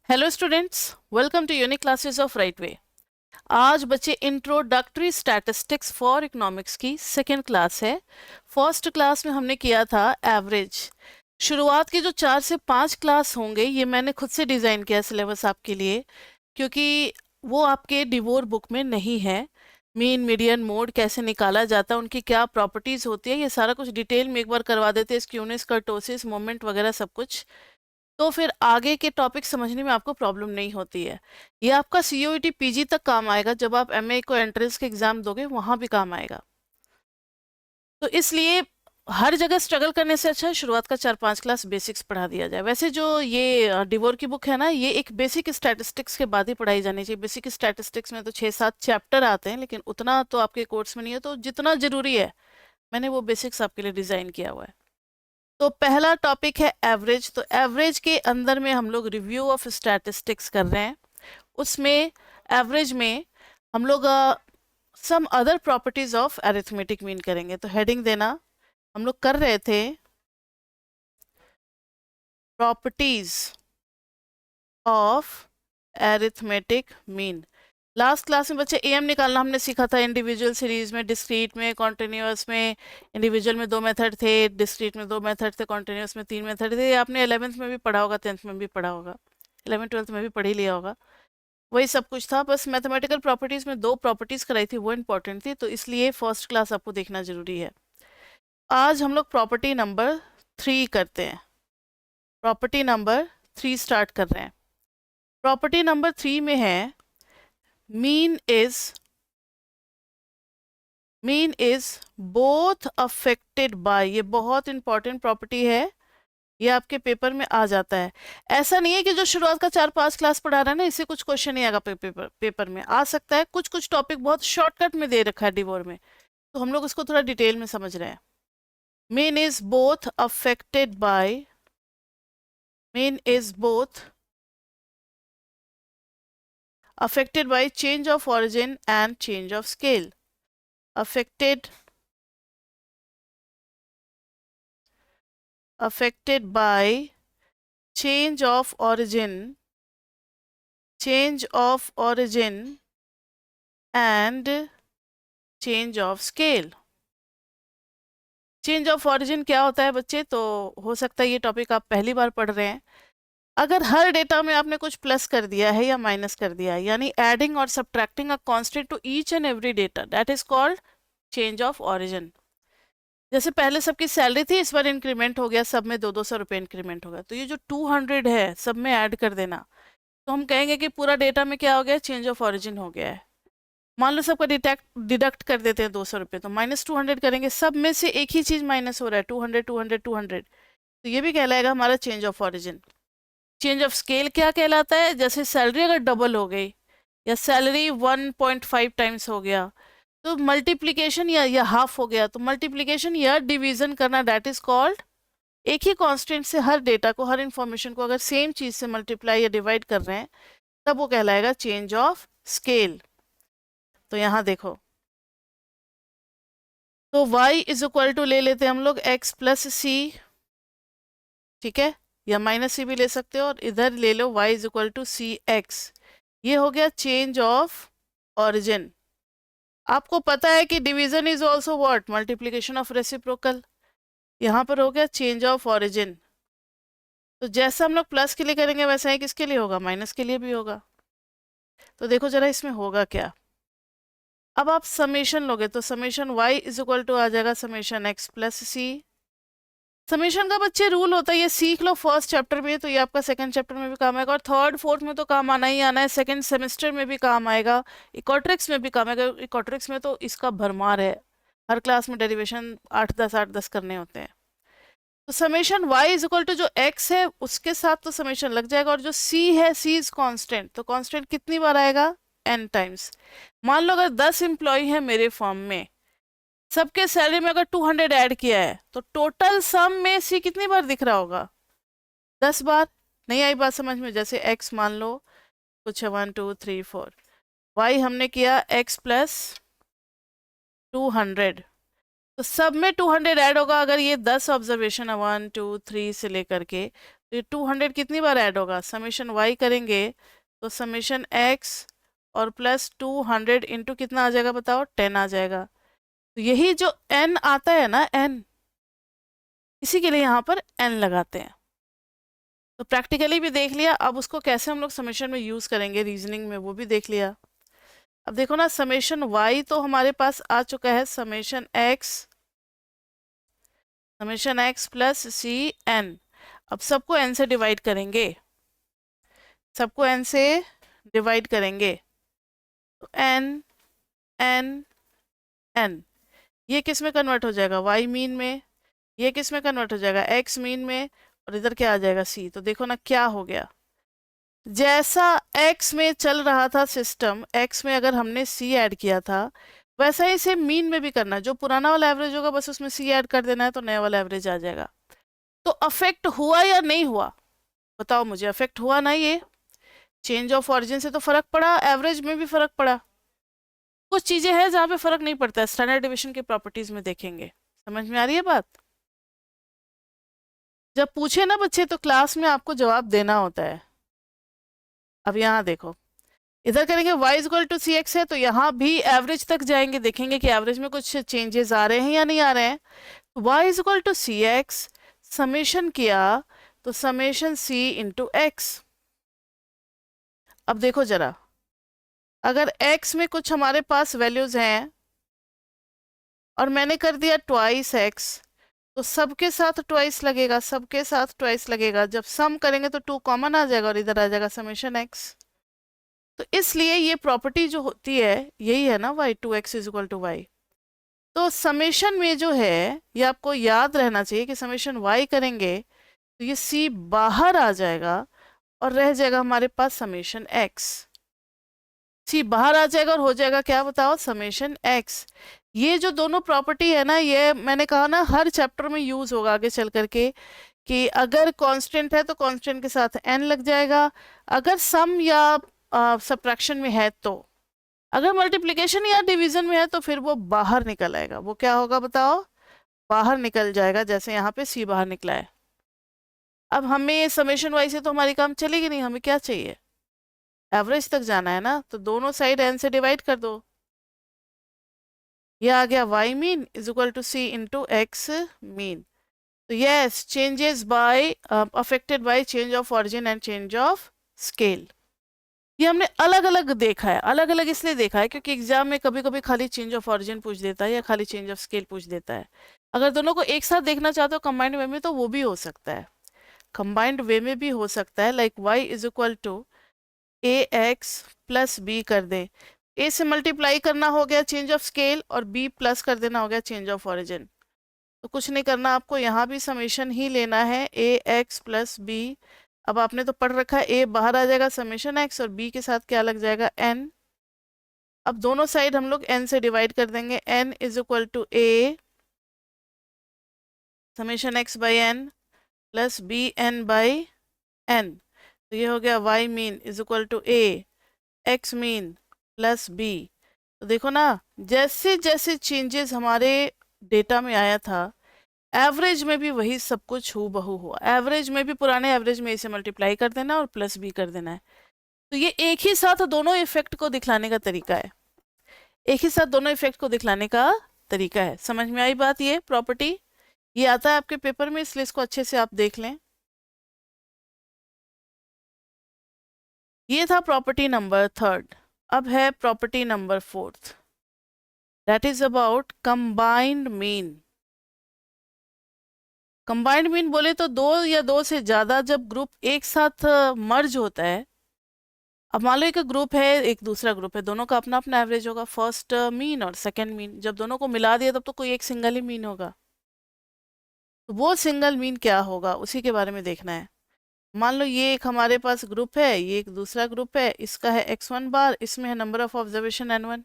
Hello students, welcome to unique classes of right way. आज बच्चे introductory statistics for economics की second class है। First class में हमने किया था एवरेज। शुरुआत की जो 4 से 5 क्लास होंगे ये मैंने खुद से डिज़ाइन किया सिलेबस आपके लिए, क्योंकि वो आपके डिवोर बुक में नहीं है। मीन मीडियन मोड कैसे निकाला जाता है, उनकी क्या प्रॉपर्टीज होती है, ये सारा कुछ डिटेल में एक बार करवा देते हैं। स्क्यूनेस, कर्टोसिस, मोमेंट वगैरह सब कुछ, तो फिर आगे के टॉपिक समझने में आपको प्रॉब्लम नहीं होती है। ये आपका COET PG तक काम आएगा, जब आप MA को एंट्रेंस के एग्जाम दोगे वहां भी काम आएगा। तो इसलिए हर जगह स्ट्रगल करने से अच्छा है शुरुआत का 4-5 क्लास बेसिक्स पढ़ा दिया जाए। वैसे जो ये डिवोर की बुक है ना, ये एक बेसिक स्टैटिस्टिक्स के बाद ही पढ़ाई जानी चाहिए। बेसिक स्टैटिस्टिक्स में तो 6-7 चैप्टर आते हैं, लेकिन उतना तो आपके कोर्स में नहीं है। तो जितना जरूरी है मैंने वो बेसिक्स आपके लिए डिजाइन किया हुआ है। तो पहला टॉपिक है एवरेज। तो एवरेज के अंदर में हम लोग रिव्यू ऑफ स्टैटिस्टिक्स कर रहे हैं। उसमें एवरेज में हम लोग some other properties of arithmetic mean करेंगे। तो हेडिंग देना, हम लोग कर रहे थे properties of arithmetic mean. Last class में बच्चे AM निकालना हमने सीखा था। इंडिविजुअल सीरीज में, डिस्क्रीट में, कॉन्टिन्यूअस में। इंडिविजुअल में 2 मेथड थे, डिस्क्रीट में 2 मेथड थे, कॉन्टिन्यूअस में 3 मेथड थे। ये आपने 11th में भी पढ़ा होगा, 10th में भी पढ़ा होगा, 11th-12th में भी पढ़ ही लिया होगा। वही सब कुछ था, बस मैथमेटिकल प्रॉपर्टीज में 2 प्रॉपर्टीज कराई थी, वो इंपॉर्टेंट थी, तो इसलिए फर्स्ट क्लास आपको देखना जरूरी है। आज हम लोग प्रॉपर्टी नंबर 3 करते हैं। प्रॉपर्टी नंबर 3 स्टार्ट कर रहे हैं। प्रॉपर्टी नंबर 3 में है mean is both affected by. ये बहुत इंपॉर्टेंट प्रॉपर्टी है, ये आपके पेपर में आ जाता है। ऐसा नहीं है कि जो शुरुआत का 4-5 क्लास पढ़ा रहा है ना, इससे कुछ क्वेश्चन नहीं आएगा। पेपर में आ सकता है। कुछ कुछ टॉपिक बहुत शॉर्टकट में दे रखा है डिवोर में, तो हम लोग इसको थोड़ा डिटेल में समझ रहे हैं। Mean is both affected by, mean is both affected by change of origin and change of scale. affected by change of origin and change of scale. Change of origin क्या होता है बच्चे? तो हो सकता है ये टॉपिक आप पहली बार पढ़ रहे हैं। अगर हर डेटा में आपने कुछ प्लस कर दिया है या माइनस कर दिया है, यानी एडिंग और subtracting a constant to each and every data, that is called change of origin. जैसे पहले सबकी सैलरी थी, इस बार इंक्रीमेंट हो गया, सब में 200 रुपये इंक्रीमेंट हो गया, तो ये जो 200 है सब में ऐड कर देना, तो हम कहेंगे कि पूरा डेटा में क्या हो गया, चेंज ऑफ ऑरिजिन हो गया है। मान लो सबका डिडक्ट कर देते हैं 200 रुपये, तो -200 करेंगे, सब में से एक ही चीज माइनस हो रहा है, 200 200 200, तो ये भी कहलाएगा हमारा change of origin. Change of scale क्या कहलाता है? जैसे सैलरी अगर डबल हो गई या सैलरी 1.5 टाइम्स हो गया, तो मल्टीप्लीकेशन या हाफ हो गया, तो मल्टीप्लीकेशन या डिवीजन करना, दैट इज कॉल्ड। एक ही कांस्टेंट से हर डेटा को, हर इंफॉर्मेशन को अगर सेम चीज से मल्टीप्लाई या डिवाइड कर रहे हैं, तब वो कहलाएगा चेंज ऑफ स्केल। तो यहां देखो, तो y इज इक्वल टू ले लेते हैं हम लोग x प्लस सी, ठीक है, या -c भी ले सकते हो, और इधर ले लो y is equal to c x. ये हो गया चेंज ऑफ ऑरिजिन। आपको पता है कि division is also what, multiplication of reciprocal. यहाँ पर हो गया चेंज ऑफ ऑरिजिन। तो जैसा हम लोग प्लस के लिए करेंगे वैसा ही किसके लिए होगा, माइनस के लिए भी होगा। तो देखो जरा इसमें होगा क्या। अब आप समेशन लोगे तो summation y is equal to आ जाएगा summation x plus C. Summation का बच्चे रूल होता है, ये सीख लो फर्स्ट चैप्टर में, तो ये आपका सेकंड चैप्टर में भी काम आएगा, और थर्ड फोर्थ में तो काम आना ही आना है, सेकंड सेमेस्टर में भी काम आएगा, इकोट्रिक्स में भी काम आएगा। इकोट्रिक्स में तो इसका भरमार है, हर क्लास में डेरिवेशन 8-10 करने होते हैं। तो summation y is equal to जो x है उसके साथ तो समेशन लग जाएगा, और जो c है, c इज कांस्टेंट, तो कांस्टेंट कितनी बार आएगा, n टाइम्स। मान लो अगर 10 एम्प्लॉय है मेरे फॉर्म में, सबके सैलरी में अगर 200 ऐड किया है, तो टोटल सम में c कितनी बार दिख रहा होगा, 10 बार। नहीं आई बात समझ में? जैसे x मान लो कुछ है 1 2 3 4, y हमने किया x प्लस 200, तो सब में 200 ऐड होगा। अगर ये 10 ऑब्जर्वेशन है 1 2 3 से लेकर के, तो ये 200 कितनी बार ऐड होगा, समेशन y करेंगे तो समेशन x और प्लस 200 इंटू कितना आ जाएगा बताओ, 10 आ जाएगा। तो यही जो n आता है ना, n, इसी के लिए यहाँ पर n लगाते हैं। तो प्रैक्टिकली भी देख लिया, अब उसको कैसे हम लोग समेशन में यूज करेंगे रीजनिंग में वो भी देख लिया। अब देखो ना, समेशन y तो हमारे पास आ चुका है, summation x plus c n. अब सबको n से डिवाइड करेंगे, सबको n से डिवाइड करेंगे, तो n n n, ये किस में कन्वर्ट हो जाएगा, y मीन में, ये किस में कन्वर्ट हो जाएगा, x मीन में, और इधर क्या आ जाएगा c। तो देखो ना क्या हो गया, जैसा x में चल रहा था सिस्टम, x में अगर हमने c ऐड किया था, वैसा ही सेम मीन में भी करना है। जो पुराना वाला एवरेज होगा बस उसमें c ऐड कर देना है, तो नया वाला एवरेज आ जाएगा। तो अफेक्ट हुआ या नहीं हुआ, बताओ मुझे, अफेक्ट हुआ ना, ये चेंज ऑफ ऑरिजिन से तो फर्क पड़ा, एवरेज में भी फर्क पड़ा। कुछ चीजें हैं जहां पे फर्क नहीं पड़ता है, स्टैंडर्ड डिविजन की प्रॉपर्टीज में देखेंगे। समझ में आ रही है बात? जब पूछे ना बच्चे तो क्लास में आपको जवाब देना होता है। अब यहाँ देखो, इधर करेंगे y equal to c x है, तो यहाँ भी एवरेज तक जाएंगे, देखेंगे कि एवरेज में कुछ चेंजेस आ रहे हैं या नहीं आ रहे हैं। y equal to c x, summation किया तो समेशन c इंटू एक्स। अब देखो जरा, अगर x में कुछ हमारे पास वैल्यूज हैं और मैंने कर दिया ट्वाइस x, तो सबके साथ ट्वाइस लगेगा, सबके साथ ट्वाइस लगेगा। जब सम करेंगे तो 2 कॉमन आ जाएगा और इधर आ जाएगा समेशन x। तो इसलिए ये प्रॉपर्टी जो होती है यही है ना, y 2x is equal to y. तो समेशन में जो है ये आपको याद रहना चाहिए कि समेशन y करेंगे तो ये c बाहर आ जाएगा और रह जाएगा हमारे पास समेशन x। c बाहर आ जाएगा और हो जाएगा क्या बताओ, समेशन x। ये जो दोनों प्रॉपर्टी है ना, ये मैंने कहा ना हर चैप्टर में यूज होगा आगे चल करके, कि अगर कांस्टेंट है तो कांस्टेंट के साथ n लग जाएगा, अगर सम या सब्ट्रैक्शन में है तो, अगर मल्टीप्लिकेशन या डिवीजन में है तो फिर वो बाहर निकल आएगा। वो क्या होगा बताओ, बाहर निकल जाएगा, जैसे यहाँ पे c बाहर निकला है। अब हमें समेशन वाई से तो हमारी काम चलेगी नहीं, हमें क्या चाहिए, एवरेज तक जाना है ना, तो दोनों साइड n से डिवाइड कर दो। ये आ गया y mean is equal to c into X mean. तो yes, changes by affected by change of origin and change of scale. ये हमने अलग अलग देखा है, अलग अलग इसलिए देखा है क्योंकि एग्जाम में कभी कभी खाली चेंज ऑफ ऑरिजिन पूछ देता है या खाली चेंज ऑफ स्केल पूछ देता है। अगर दोनों को एक साथ देखना चाहते हो कंबाइंड वे में तो वो भी हो सकता है, कंबाइंड वे में भी हो सकता है। Like y is equal to a x plus b कर दें, a से मल्टीप्लाई करना हो गया चेंज ऑफ स्केल और b प्लस कर देना हो गया चेंज ऑफ ऑरिजिन। तो कुछ नहीं करना आपको, यहाँ भी समेशन ही लेना है ए एक्स प्लस बी। अब आपने तो पढ़ रखा है, a बाहर आ जाएगा समेशन x और b के साथ क्या लग जाएगा n। अब दोनों साइड हम लोग n से डिवाइड कर देंगे, n is equal to a summation x by n plus b n by n. तो ये हो गया y mean is equal to a x mean plus b। तो देखो ना, जैसे जैसे चेंजेस हमारे डेटा में आया था, एवरेज में भी वही सब कुछ हूबहू हुआ। एवरेज में भी पुराने एवरेज में इसे मल्टीप्लाई कर देना और प्लस बी कर देना है। तो ये एक ही साथ दोनों इफेक्ट को दिखलाने का तरीका है, एक ही साथ दोनों इफेक्ट को दिखलाने का तरीका है। समझ में आई बात? ये प्रॉपर्टी ये आता है आपके पेपर में, इसलिए इसको अच्छे से आप देख लें। ये था प्रॉपर्टी नंबर 3। अब है property number 4, that is about combined mean. Combined mean बोले तो दो या दो से ज्यादा जब ग्रुप एक साथ मर्ज होता है। अब मान लो एक ग्रुप है, एक दूसरा ग्रुप है, दोनों का अपना अपना एवरेज होगा, फर्स्ट मीन और सेकंड मीन। जब दोनों को मिला दिया तब तो कोई एक सिंगल ही मीन होगा। तो वो सिंगल मीन क्या होगा उसी के बारे में देखना है। मान लो ये एक हमारे पास ग्रुप है, ये एक दूसरा ग्रुप है, इसका है x1 बार, इसमें है नंबर ऑफ ऑब्जर्वेशन n1,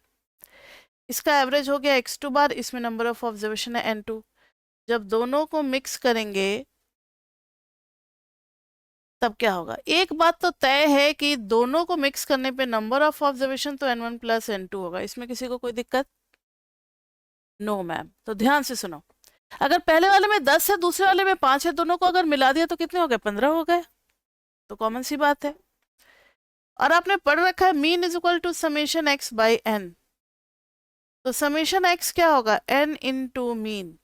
इसका एवरेज हो गया x2 बार, इसमें नंबर ऑफ ऑब्जर्वेशन है n2। जब दोनों को मिक्स करेंगे तब क्या होगा? एक बात तो तय है कि दोनों को मिक्स करने पे नंबर ऑफ ऑब्जर्वेशन तो n1 प्लस n2 होगा। इसमें किसी को कोई दिक्कत? No ma'am. तो ध्यान से सुनो, अगर पहले वाले में 10 है, दूसरे वाले में 5 है, दोनों को अगर मिला दिया तो कितने हो गए? 15 हो गए। तो कॉमन सी बात है। और आपने पढ़ रखा है mean is equal to summation x by n. तो समेशन एक्स क्या होगा? N into mean.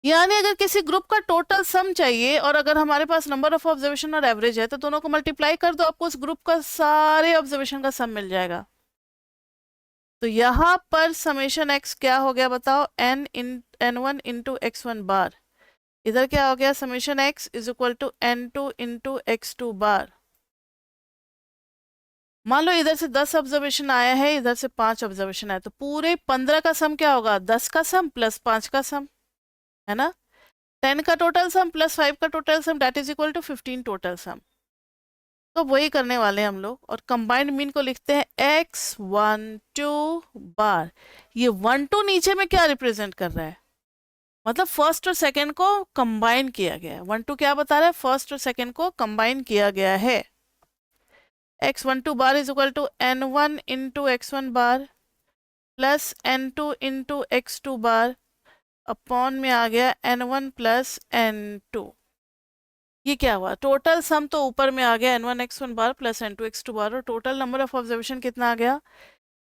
यानी अगर किसी ग्रुप का टोटल सम चाहिए और अगर हमारे पास नंबर ऑफ ऑब्जर्वेशन और एवरेज है, तो दोनों को मल्टीप्लाई कर दो, आपको उस ग्रुप का सारे ऑब्जर्वेशन का सम मिल जाएगा। तो यहां पर समेशन एक्स क्या हो गया बताओ? n1 इंटू एक्स वन बार। इधर क्या हो गया? Summation x is equal to n2 into x two bar. मान लो इधर से 10 ऑब्जर्वेशन आया है, इधर से 5 ऑब्जर्वेशन आया, तो पूरे 15 का सम क्या होगा? 10 का सम प्लस 5 का सम, है ना? 10 का टोटल सम प्लस 5 का total sum, that is equal to 15 total sum. तो वही करने वाले हैं हम लोग, और कंबाइंड मीन को लिखते हैं x12 बार। ये 1 2 नीचे में क्या रिप्रेजेंट कर रहा है? मतलब फर्स्ट और सेकंड को कंबाइन किया गया है। 1 2 क्या बता रहा है? फर्स्ट और सेकंड को कंबाइन किया गया है। x12 bar is equal to n1 into x one bar plus n2 into x two bar upon में आ गया n1 प्लस n2। ये क्या हुआ? टोटल सम तो ऊपर में आ गया n1 x1 bar plus n2 x2 बार, और टोटल नंबर ऑफ ऑब्जर्वेशन कितना आ गया?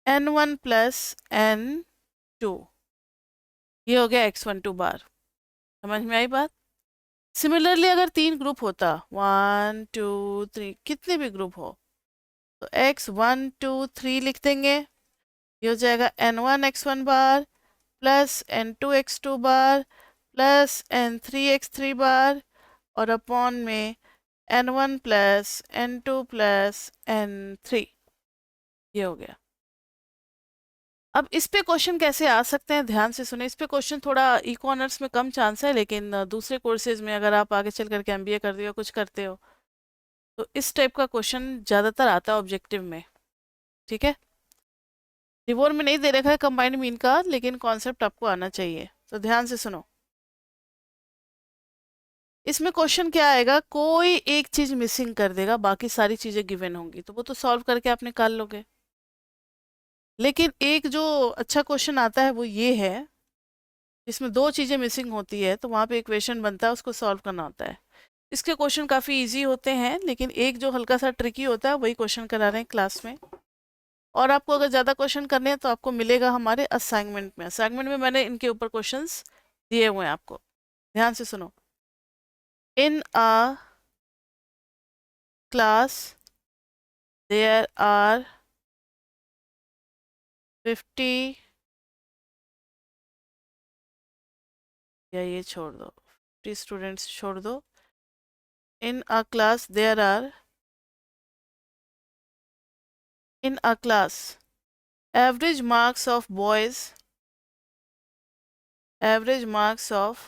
n1 plus n2। ये हो गया x12 बार। समझ में आई बात? सिमिलरली अगर 3 ग्रुप होता, 1 2 3, कितने भी ग्रुप हो, तो x1 2 3 लिख देंगे। ये हो जाएगा n1 x1 bar plus n2 x2 बार प्लस n3 x3 बार और अपॉन में n1 plus n2 plus n3। ये हो गया। अब इस पे क्वेश्चन कैसे आ सकते हैं, ध्यान से सुने। इस पे क्वेश्चन थोड़ा इको ऑनर्स में कम चांस है, लेकिन दूसरे कोर्सेज में अगर आप आगे चल करके एमबीए करते हो, कुछ करते हो, तो इस टाइप का क्वेश्चन ज़्यादातर आता है ऑब्जेक्टिव में। ठीक है, रिवोर में नहीं दे रखा है कंबाइंड मीन का, लेकिन कॉन्सेप्ट आपको आना चाहिए, तो ध्यान से सुनो। इसमें क्वेश्चन क्या आएगा? कोई एक चीज मिसिंग कर देगा, बाकी सारी चीजें गिवन होंगी, तो वो तो सॉल्व करके आप निकाल लोगे। लेकिन एक जो अच्छा क्वेश्चन आता है वो ये है, जिसमें 2 चीजें मिसिंग होती है, तो वहां पे इक्वेशन बनता है, उसको सॉल्व करना होता है। इसके क्वेश्चन काफी इजी होते हैं, लेकिन एक जो हल्का सा ट्रिकी होता है वही क्वेश्चन करा रहे हैं क्लास में। और आपको अगर ज्यादा क्वेश्चन करने हैं तो आपको मिलेगा हमारे असाइनमेंट में। असाइनमेंट में मैंने इनके ऊपर क्वेश्चंस दिए हुए हैं आपको, ध्यान से सुनो। इन अ class there are 50, या ये छोड़ दो, 50 स्टूडेंट्स छोड़ दो। in a class there are, in a class average marks of boys, average marks of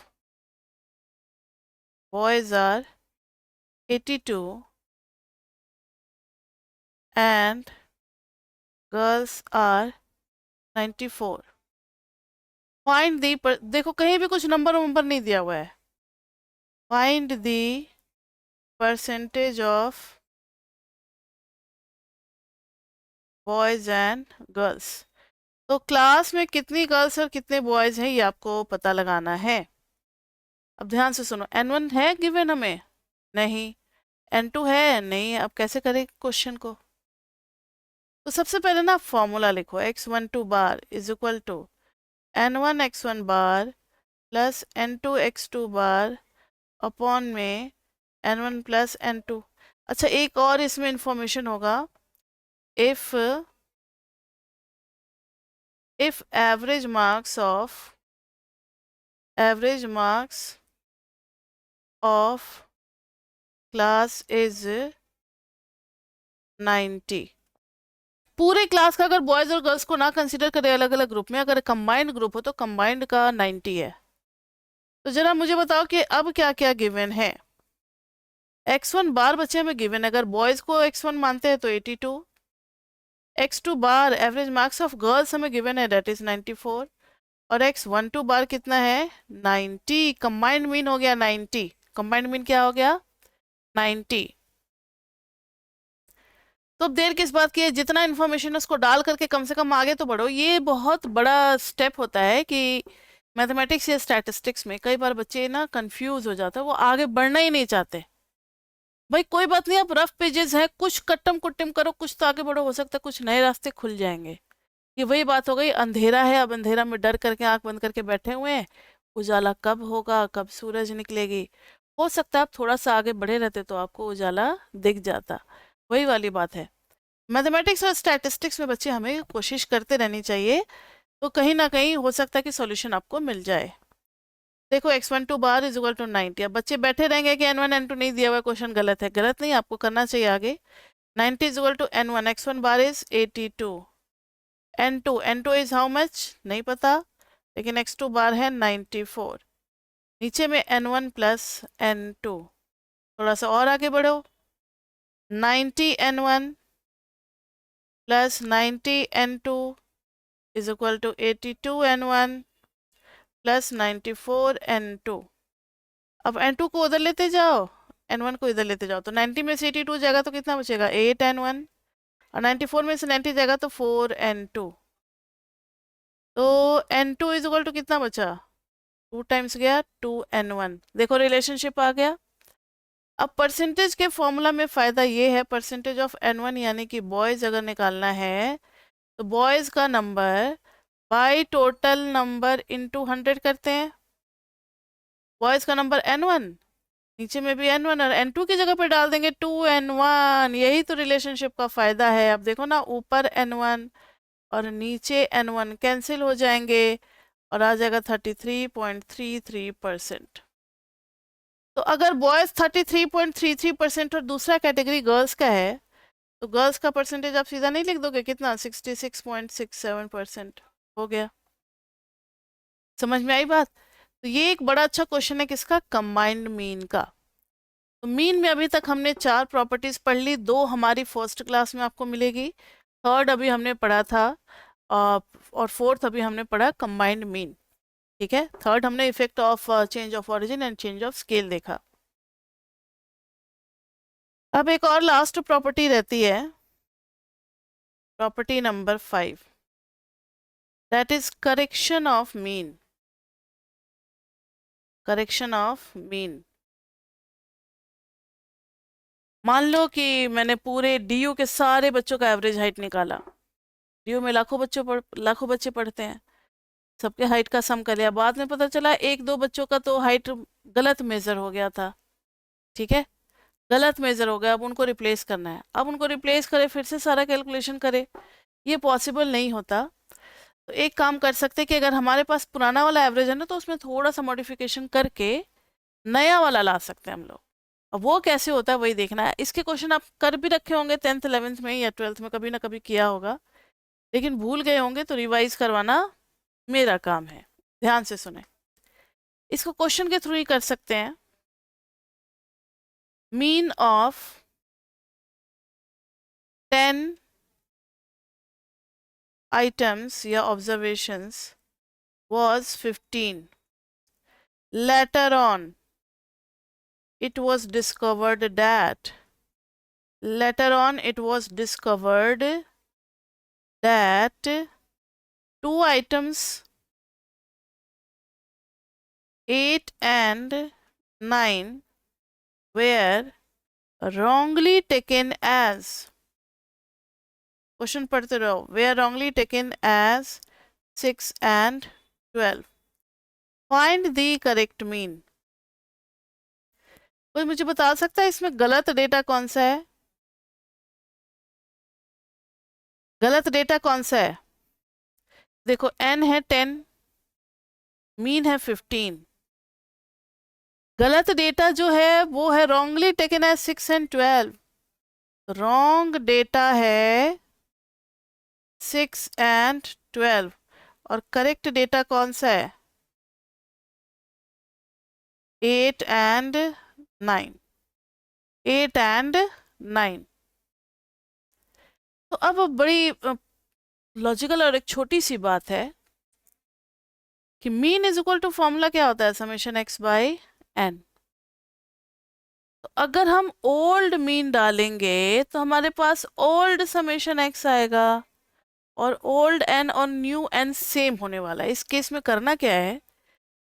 boys are 82 and girls are 94। Find the, देखो कहीं भी कुछ नंबर वंबर नहीं दिया हुआ है। Find the percentage of boys and girls. तो क्लास में कितनी गर्ल्स और कितने बॉयज हैं ये आपको पता लगाना है। अब ध्यान से सुनो, n1 है गिवन हमें? नहीं। n2 है? नहीं। अब कैसे करें क्वेश्चन को? तो सबसे पहले ना फॉर्मूला लिखो, x12 bar is equal to n1 x1 bar plus n2 x2 bar upon में n1 प्लस n2। अच्छा, एक और इसमें इंफॉर्मेशन होगा, if average marks of class is 90। पूरे क्लास का अगर बॉयज और गर्ल्स को ना कंसीडर करें अलग अलग ग्रुप में, अगर कंबाइंड ग्रुप हो तो कंबाइंड का 90 है। तो जरा मुझे बताओ कि अब क्या क्या गिवन है। x1 बार बच्चे हमें गिवन है, अगर बॉयज को x1 मानते हैं तो 82, x2 bar average marks of girls हमें गिवन है, दैट इज 94, और x12 बार कितना है? 90। कंबाइंड मीन हो गया 90। कंबाइंड मीन क्या हो गया? 90। तो अब देर किस बात की है, जितना इन्फॉर्मेशन है उसको डाल करके कम से कम आगे तो बढ़ो। ये बहुत बड़ा स्टेप होता है कि मैथमेटिक्स या स्टैटिस्टिक्स में कई बार बच्चे ना कंफ्यूज हो जाते हैं, वो आगे बढ़ना ही नहीं चाहते। भाई कोई बात नहीं, आप रफ पेजेस है, कुछ कट्टम कुट्टम करो, कुछ तो आगे बढ़ो, हो सकता है कुछ नए रास्ते खुल जाएंगे। ये वही बात हो गई, अंधेरा है, अब अंधेरा में डर करके आंख बंद करके बैठे हुए हैं, उजाला कब होगा, कब सूरज निकलेगी। हो सकता है आप थोड़ा सा आगे बढ़े रहते तो आपको उजाला दिख जाता। वही वाली बात है। मैथमेटिक्स और स्टैटिस्टिक्स में बच्चे हमें कोशिश करते रहनी चाहिए, तो कहीं ना कहीं हो सकता है कि सॉल्यूशन आपको मिल जाए। देखो x12 bar is equal to 90। अब बच्चे बैठे रहेंगे कि n1 n2 नहीं दिया हुआ, क्वेश्चन गलत है। गलत नहीं, आपको करना चाहिए आगे। 90 is equal to n1, x1 bar is 82, n2 is how much नहीं पता, लेकिन x2 बार है 94। नीचे में n1 प्लस n2, थोड़ा सा और आगे बढ़ो, 90 n1 plus 90 n2 is equal to 82 n1 plus 94 n2। अब n2 को उधर लेते जाओ, n1 को इधर लेते जाओ, तो 90 में से 82 जाएगा तो कितना बचेगा, 8 n1, और 94 में से 90 जाएगा तो 4 n2। तो n2 इज इक्वल टू कितना बचा, 2 टाइम्स गया 2 n1। देखो रिलेशनशिप आ गया। अब परसेंटेज के फॉर्मूला में फ़ायदा ये है, परसेंटेज ऑफ n1 यानी कि बॉयज़ अगर निकालना है तो बॉयज़ का number by total number into 100 करते हैं। बॉयज़ का नंबर n1, नीचे में भी n1, और n2 की जगह पे डाल देंगे 2n1। यही तो रिलेशनशिप का फ़ायदा है। अब देखो ना, ऊपर n1 और नीचे n1 कैंसिल हो जाएंगे और आ जाएगा 33.33%। तो अगर बॉयज़ 33.33% और दूसरा कैटेगरी गर्ल्स का है, तो गर्ल्स का परसेंटेज आप सीधा नहीं लिख दोगे, कितना, 66.67% हो गया। समझ में आई बात? तो ये एक बड़ा अच्छा क्वेश्चन है किसका, कंबाइंड मीन का। तो मीन में अभी तक हमने 4 प्रॉपर्टीज पढ़ ली, 2 हमारी फर्स्ट क्लास में आपको मिलेगी, थर्ड अभी हमने पढ़ा था, और फोर्थ अभी हमने पढ़ा कंबाइंड मीन। ठीक है, थर्ड हमने effect of change of origin and change of scale देखा। अब एक और लास्ट प्रॉपर्टी रहती है, property number 5, that is correction of mean. Correction of mean. मान लो कि मैंने पूरे डीयू के सारे बच्चों का एवरेज हाइट निकाला। डीयू में लाखों बच्चे पढ़ते हैं, सबके हाइट का सम कर लिया। बाद में पता चला एक दो बच्चों का तो हाइट गलत मेजर हो गया था। ठीक है, गलत मेजर हो गया, अब उनको रिप्लेस करना है। अब उनको रिप्लेस करे, फिर से सारा कैलकुलेशन करे, ये पॉसिबल नहीं होता। तो एक काम कर सकते हैं कि अगर हमारे पास पुराना वाला एवरेज है ना, तो उसमें थोड़ा सा मॉडिफिकेशन करके नया वाला ला सकते हैं हम लोग। अब वो कैसे होता है वही देखना है। इसके क्वेश्चन आप कर भी रखे होंगे 10th 11th में या 12th में, कभी ना कभी किया होगा, लेकिन भूल गए होंगे, तो रिवाइज करवाना मेरा काम है। ध्यान से सुने, इसको क्वेश्चन के थ्रू ही कर सकते हैं। मीन ऑफ 10 items या observations was 15. Later on it was discovered that two items 8 and 9 were wrongly taken as, question पढ़ते रहो, were wrongly taken as 6 and 12. Find the correct mean. कोई मुझे बता सकता है इसमें गलत डेटा कौन सा है? गलत डेटा कौन सा है? देखो n है 10, मीन है 15। गलत डेटा जो है वो है wrongly taken as 6 and 12। Wrong data है 6 and 12, और करेक्ट डेटा कौन सा है? 8 and 9। 8 and 9। तो अब बड़ी लॉजिकल और एक छोटी सी बात है कि mean is equal to formula क्या होता है, समेशन x बाई n। तो अगर हम ओल्ड मीन डालेंगे तो हमारे पास ओल्ड समेशन x आएगा, और ओल्ड n और न्यू n सेम होने वाला है। इस केस में करना क्या है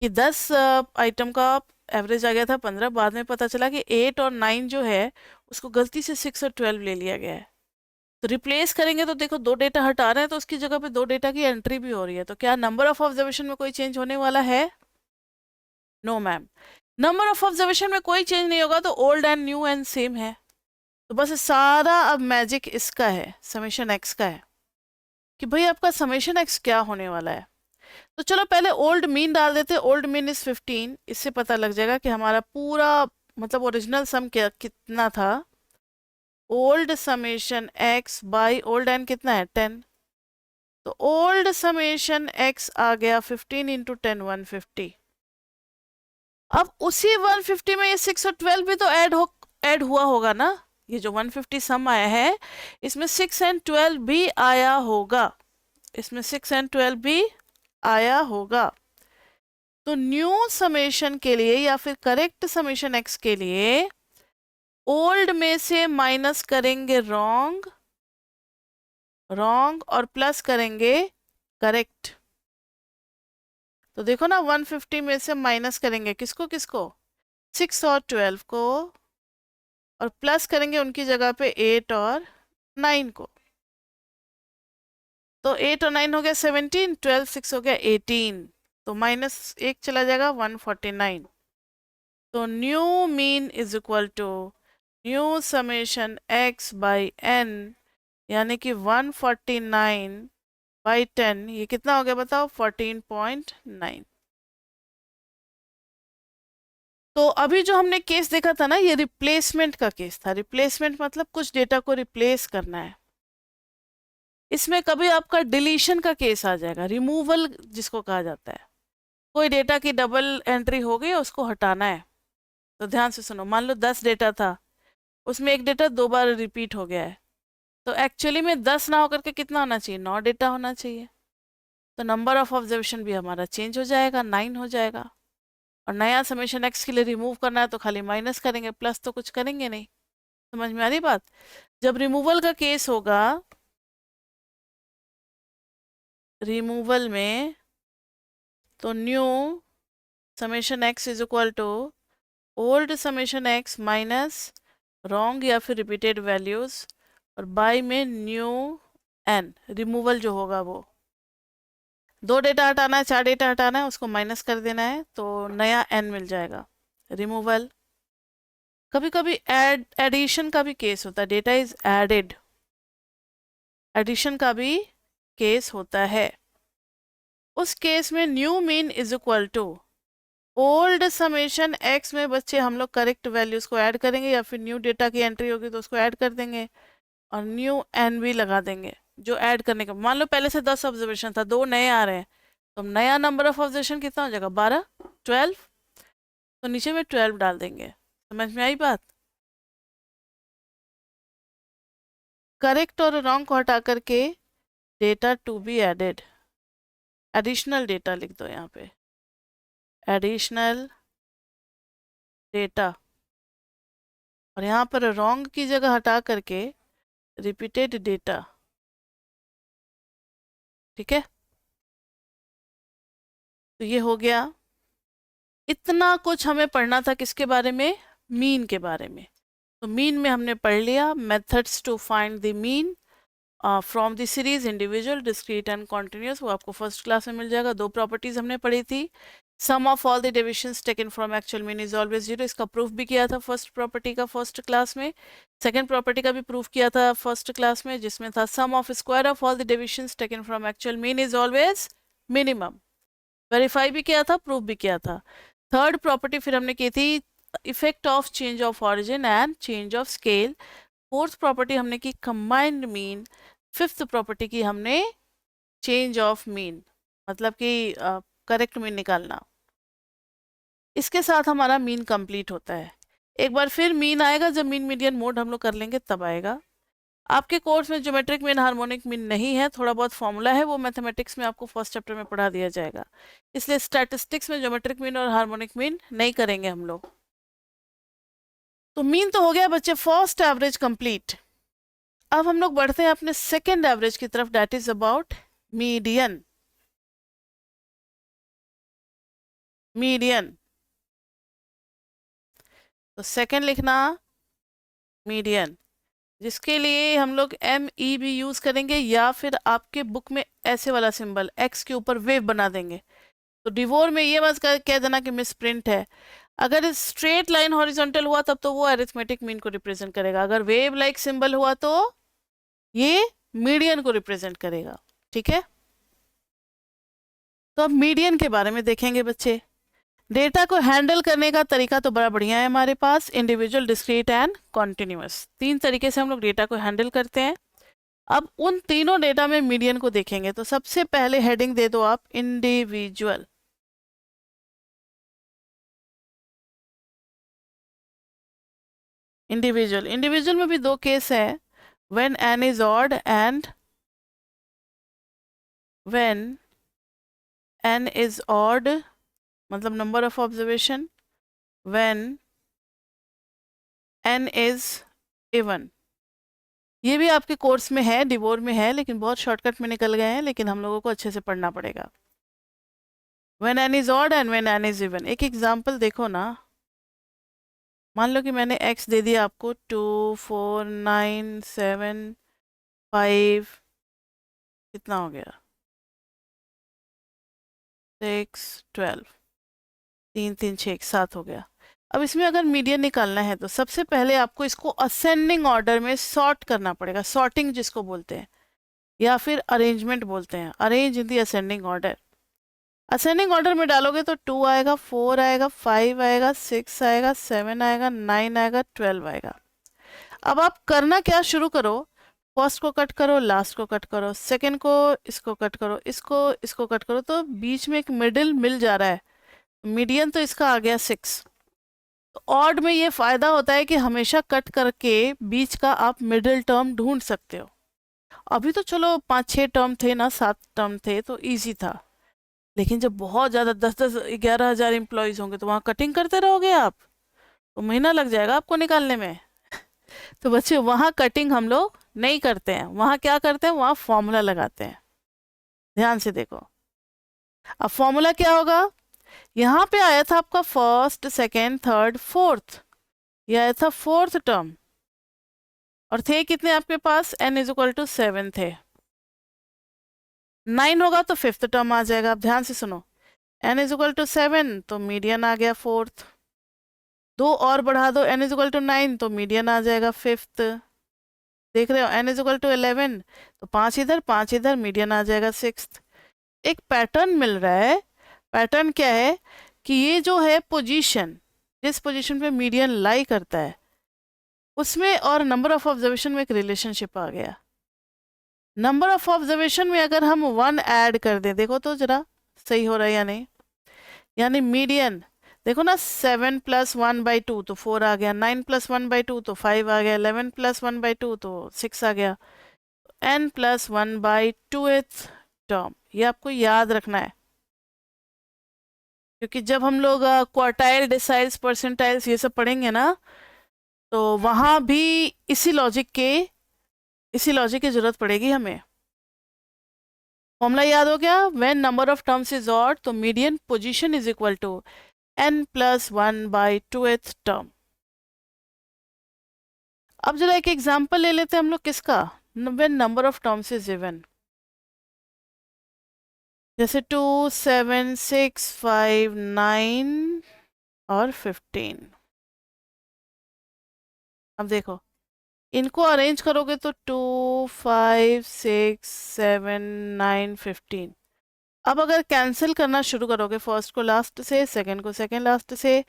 कि 10 आइटम का एवरेज आ गया था 15, बाद में पता चला कि 8 और 9 जो है उसको गलती से 6 और 12 ले लिया गया है। तो रिप्लेस करेंगे तो देखो दो डेटा हटा रहे हैं तो उसकी जगह पे दो डेटा की एंट्री भी हो रही है, तो क्या नंबर ऑफ ऑब्जर्वेशन में कोई चेंज होने वाला है? No ma'am, number of observation में कोई चेंज नहीं होगा, तो old n new n same है। तो बस सारा अब मैजिक इसका है, समेशन एक्स का है, कि भाई आपका समेशन एक्स क्या होने वाला है। तो चलो पहले ओल्ड मीन डाल देते हैं। ओल्ड मीन इज 15, इससे पता लग जाएगा कि हमारा पूरा मतलब ओरिजिनल सम क्या कितना था। Old summation x by old n कितना है 10, तो ओल्ड समेशन एक्स आ गया 15 इंटू 10 150। अब उसी 150 में ये 6 और 12 भी तो ऐड हुआ होगा ना। ये जो 150 सम आया है इसमें 6 एंड 12 भी आया होगा, इसमें 6 एंड 12 भी आया होगा। तो न्यू समेशन के लिए या फिर करेक्ट समेशन एक्स के लिए ओल्ड में से माइनस करेंगे रॉन्ग, रॉन्ग और प्लस करेंगे करेक्ट। तो देखो ना 150 में से माइनस करेंगे किसको किसको, 6 और 12 को, और प्लस करेंगे उनकी जगह पे 8 और 9 को। तो 8 और 9 हो गया 17, 12 6 हो गया 18, तो माइनस 1 चला जाएगा 149। तो new mean is equal to new summation x by n, यानी कि 149 बाई 10, ये कितना हो गया बताओ 14.9। तो अभी जो हमने केस देखा था ना ये रिप्लेसमेंट का केस था। रिप्लेसमेंट मतलब कुछ डेटा को रिप्लेस करना है। इसमें कभी आपका डिलीशन का केस आ जाएगा, रिमूवल जिसको कहा जाता है। कोई डेटा की डबल एंट्री हो गई उसको हटाना है। तो ध्यान से सुनो, मान लो 10 डेटा था, उसमें एक डेटा 2 बार रिपीट हो गया है, तो एक्चुअली में 10 ना होकर के कितना होना चाहिए, 9 डेटा होना चाहिए। तो नंबर ऑफ ऑब्जर्वेशन भी हमारा चेंज हो जाएगा, 9 हो जाएगा। और नया समेशन एक्स के लिए रिमूव करना है तो खाली माइनस करेंगे, प्लस तो कुछ करेंगे नहीं। समझ में आ रही बात? जब रिमूवल का केस होगा, रिमूवल में तो new summation x is equal to old summation x minus wrong या फिर रिपीटेड वैल्यूज, और बाई में न्यू एन, रिमूवल जो होगा वो 2 डेटा हटाना है, 4 डेटा हटाना है, उसको माइनस कर देना है तो नया एन मिल जाएगा, रिमूवल। कभी कभी एडिशन का भी केस होता है, डेटा इज एडेड, एडिशन का भी केस होता है। उस केस में new mean is equal to old summation x में बच्चे हम लोग करेक्ट वैल्यूज को ऐड करेंगे या फिर न्यू डेटा की एंट्री होगी तो उसको ऐड कर देंगे, और न्यू एन भी लगा देंगे जो ऐड करने का। मान लो पहले से 10 ऑब्जर्वेशन था, 2 नए आ रहे हैं, तो नया नंबर ऑफ ऑब्जर्वेशन कितना हो जाएगा 12, 12, तो नीचे में 12 डाल देंगे। समझ में आई बात? करेक्ट और रॉन्ग को हटा करके data to be added, additional data लिख दो यहाँ पे, एडिशनल डेटा, और यहाँ पर रॉन्ग की जगह हटा करके रिपीटेड डेटा। ठीक है, तो ये हो गया। इतना कुछ हमें पढ़ना था किसके बारे में, मीन के बारे में। तो मीन में हमने पढ़ लिया methods to find the mean from the series individual, discrete and continuous, वो आपको फर्स्ट क्लास में मिल जाएगा। 2 प्रॉपर्टीज हमने पढ़ी थी, sum of all the deviations taken from actual mean is always zero, इसका प्रूफ भी किया था फर्स्ट प्रॉपर्टी का फर्स्ट क्लास में। सेकंड प्रॉपर्टी का भी प्रूफ किया था फर्स्ट क्लास में, जिसमें था sum of square of all the deviations taken from actual mean is always minimum, verify भी किया था, प्रूफ भी किया था। थर्ड प्रॉपर्टी फिर हमने की थी effect of change of origin and change of scale. Fourth property हमने की कंबाइंड मीन। फिफ्थ प्रॉपर्टी की हमने चेंज ऑफ मीन, मतलब कि करेक्ट मीन निकालना। इसके साथ हमारा मीन कंप्लीट होता है। एक बार फिर मीन आएगा जब मीन मीडियन मोड हम लोग कर लेंगे तब आएगा। आपके कोर्स में ज्योमेट्रिक मीन हार्मोनिक मीन नहीं है, थोड़ा बहुत फॉर्मूला है, वो मैथमेटिक्स में आपको फर्स्ट चैप्टर में पढ़ा दिया जाएगा, इसलिए स्टैटिस्टिक्स में ज्योमेट्रिक मीन और हार्मोनिक मीन नहीं करेंगे हम लोग। तो मीन तो हो गया बच्चे फर्स्ट एवरेज कंप्लीट। अब हम लोग बढ़ते हैं अपने सेकेंड एवरेज की तरफ, that is about median. Median, तो सेकंड लिखना मीडियन, जिसके लिए हम लोग ME भी यूज करेंगे या फिर आपके बुक में ऐसे वाला सिंबल एक्स के ऊपर वेव बना देंगे। तो डिवोर में ये मत कह देना कि मिस प्रिंट है। अगर स्ट्रेट लाइन हॉरिजॉन्टल हुआ तब तो वो अरिथमेटिक मीन को रिप्रेजेंट करेगा, अगर वेव लाइक सिंबल हुआ तो ये मीडियन को रिप्रेजेंट करेगा। ठीक है, तो अब मीडियन के बारे में देखेंगे बच्चे। डेटा को हैंडल करने का तरीका तो बड़ा बढ़िया है हमारे पास, इंडिविजुअल, डिस्क्रीट एंड कॉन्टिन्यूअस, 3 तरीके से हम लोग डेटा को हैंडल करते हैं। अब उन तीनों डेटा में मीडियन को देखेंगे, तो सबसे पहले हेडिंग दे दो आप इंडिविजुअल। इंडिविजुअल, इंडिविजुअल में भी 2 केस है, when n is odd and when n is odd, मतलब number of observation, when n is even. ये भी आपके कोर्स में है, डिवोर में है, लेकिन बहुत शॉर्टकट में निकल गए हैं, लेकिन हम लोगों को अच्छे से पढ़ना पड़ेगा। When n is odd and when n is even. एक एग्जांपल देखो ना, मान लो कि मैंने x दे दिया आपको 2 4 9 7 5, कितना हो गया 6 12, 3 3 6 7 हो गया। अब इसमें अगर मीडियन निकालना है तो सबसे पहले आपको इसको असेंडिंग ऑर्डर में सॉर्ट करना पड़ेगा, सॉर्टिंग जिसको बोलते हैं, या फिर अरेंजमेंट बोलते हैं, arrange in the ascending order. Ascending order में डालोगे तो 2 आएगा, 4 आएगा, 5 आएगा, 6 आएगा, 7 आएगा, 9 आएगा, 12 आएगा। अब आप करना क्या शुरू करो, फर्स्ट को कट करो, लास्ट को कट करो, सेकंड को इसको कट करो, इसको कट करो, तो बीच में एक मिडिल मिल जा रहा है, मीडियन तो इसका आ गया 6। तो ऑड में ये फायदा होता है कि हमेशा कट करके बीच का आप मिडिल टर्म ढूंढ सकते हो। अभी तो चलो 5-6 टर्म थे ना, 7 टर्म थे तो इजी था, लेकिन जब बहुत ज़्यादा 10-10 11 हज़ार एम्प्लॉयज़ होंगे तो वहाँ कटिंग करते रहोगे आप, तो महीना लग जाएगा आपको निकालने में। तो बच्चे वहाँ कटिंग हम लोग नहीं करते हैं, वहाँ क्या करते हैं, वहाँ फॉर्मूला लगाते हैं। ध्यान से देखो, अब फॉर्मूला क्या होगा, यहाँ पे आया था आपका फर्स्ट, सेकेंड, थर्ड, फोर्थ, ये आया था फोर्थ टर्म, और थे कितने आपके पास, n इज इक्वल टू 7 थे। 9 होगा तो फिफ्थ टर्म आ जाएगा। अब ध्यान से सुनो, n इज इक्वल टू 7 तो मीडियन आ गया फोर्थ, 2 और बढ़ा दो, n इज इक्वल टू 9 तो मीडियन आ जाएगा फिफ्थ। देख रहे हो, n इज इक्वल टू 11 तो 5 इधर 5 इधर, मीडियन आ जाएगा सिक्स्थ। एक पैटर्न मिल रहा है, पैटर्न क्या है कि ये जो है पोजीशन, जिस पोजीशन पे मीडियन लाई करता है उसमें और नंबर ऑफ ऑब्जर्वेशन में एक रिलेशनशिप आ गया। नंबर ऑफ ऑब्जर्वेशन में अगर हम 1 ऐड कर दें, देखो तो जरा सही हो रहा है या नहीं, यानी मीडियन देखो ना, 7 + 1/2 तो 4 आ गया, 9 + 1/2 तो 5 आ गया, 11 + 1/2 तो 6 आ गया, n + 1/2th टर्म। ये आपको याद रखना है, क्योंकि जब हम लोग क्वार्टाइल, डिसाइल्स, परसेंटाइल्स ये सब पढ़ेंगे ना, तो वहाँ भी इसी लॉजिक की जरूरत पड़ेगी हमें। फॉर्मूला याद हो गया, when number of terms is odd तो median position is equal to n + 1/2th term. अब जरा एक एग्जांपल ले लेते हैं हम लोग, किसका, when number of terms is even, जैसे 2 7 6 5 9 और 15। अब देखो, इनको अरेंज करोगे तो 2 5 6 7 9 15। अब अगर कैंसिल करना शुरू करोगे, फर्स्ट को लास्ट से, सेकंड को सेकंड लास्ट से,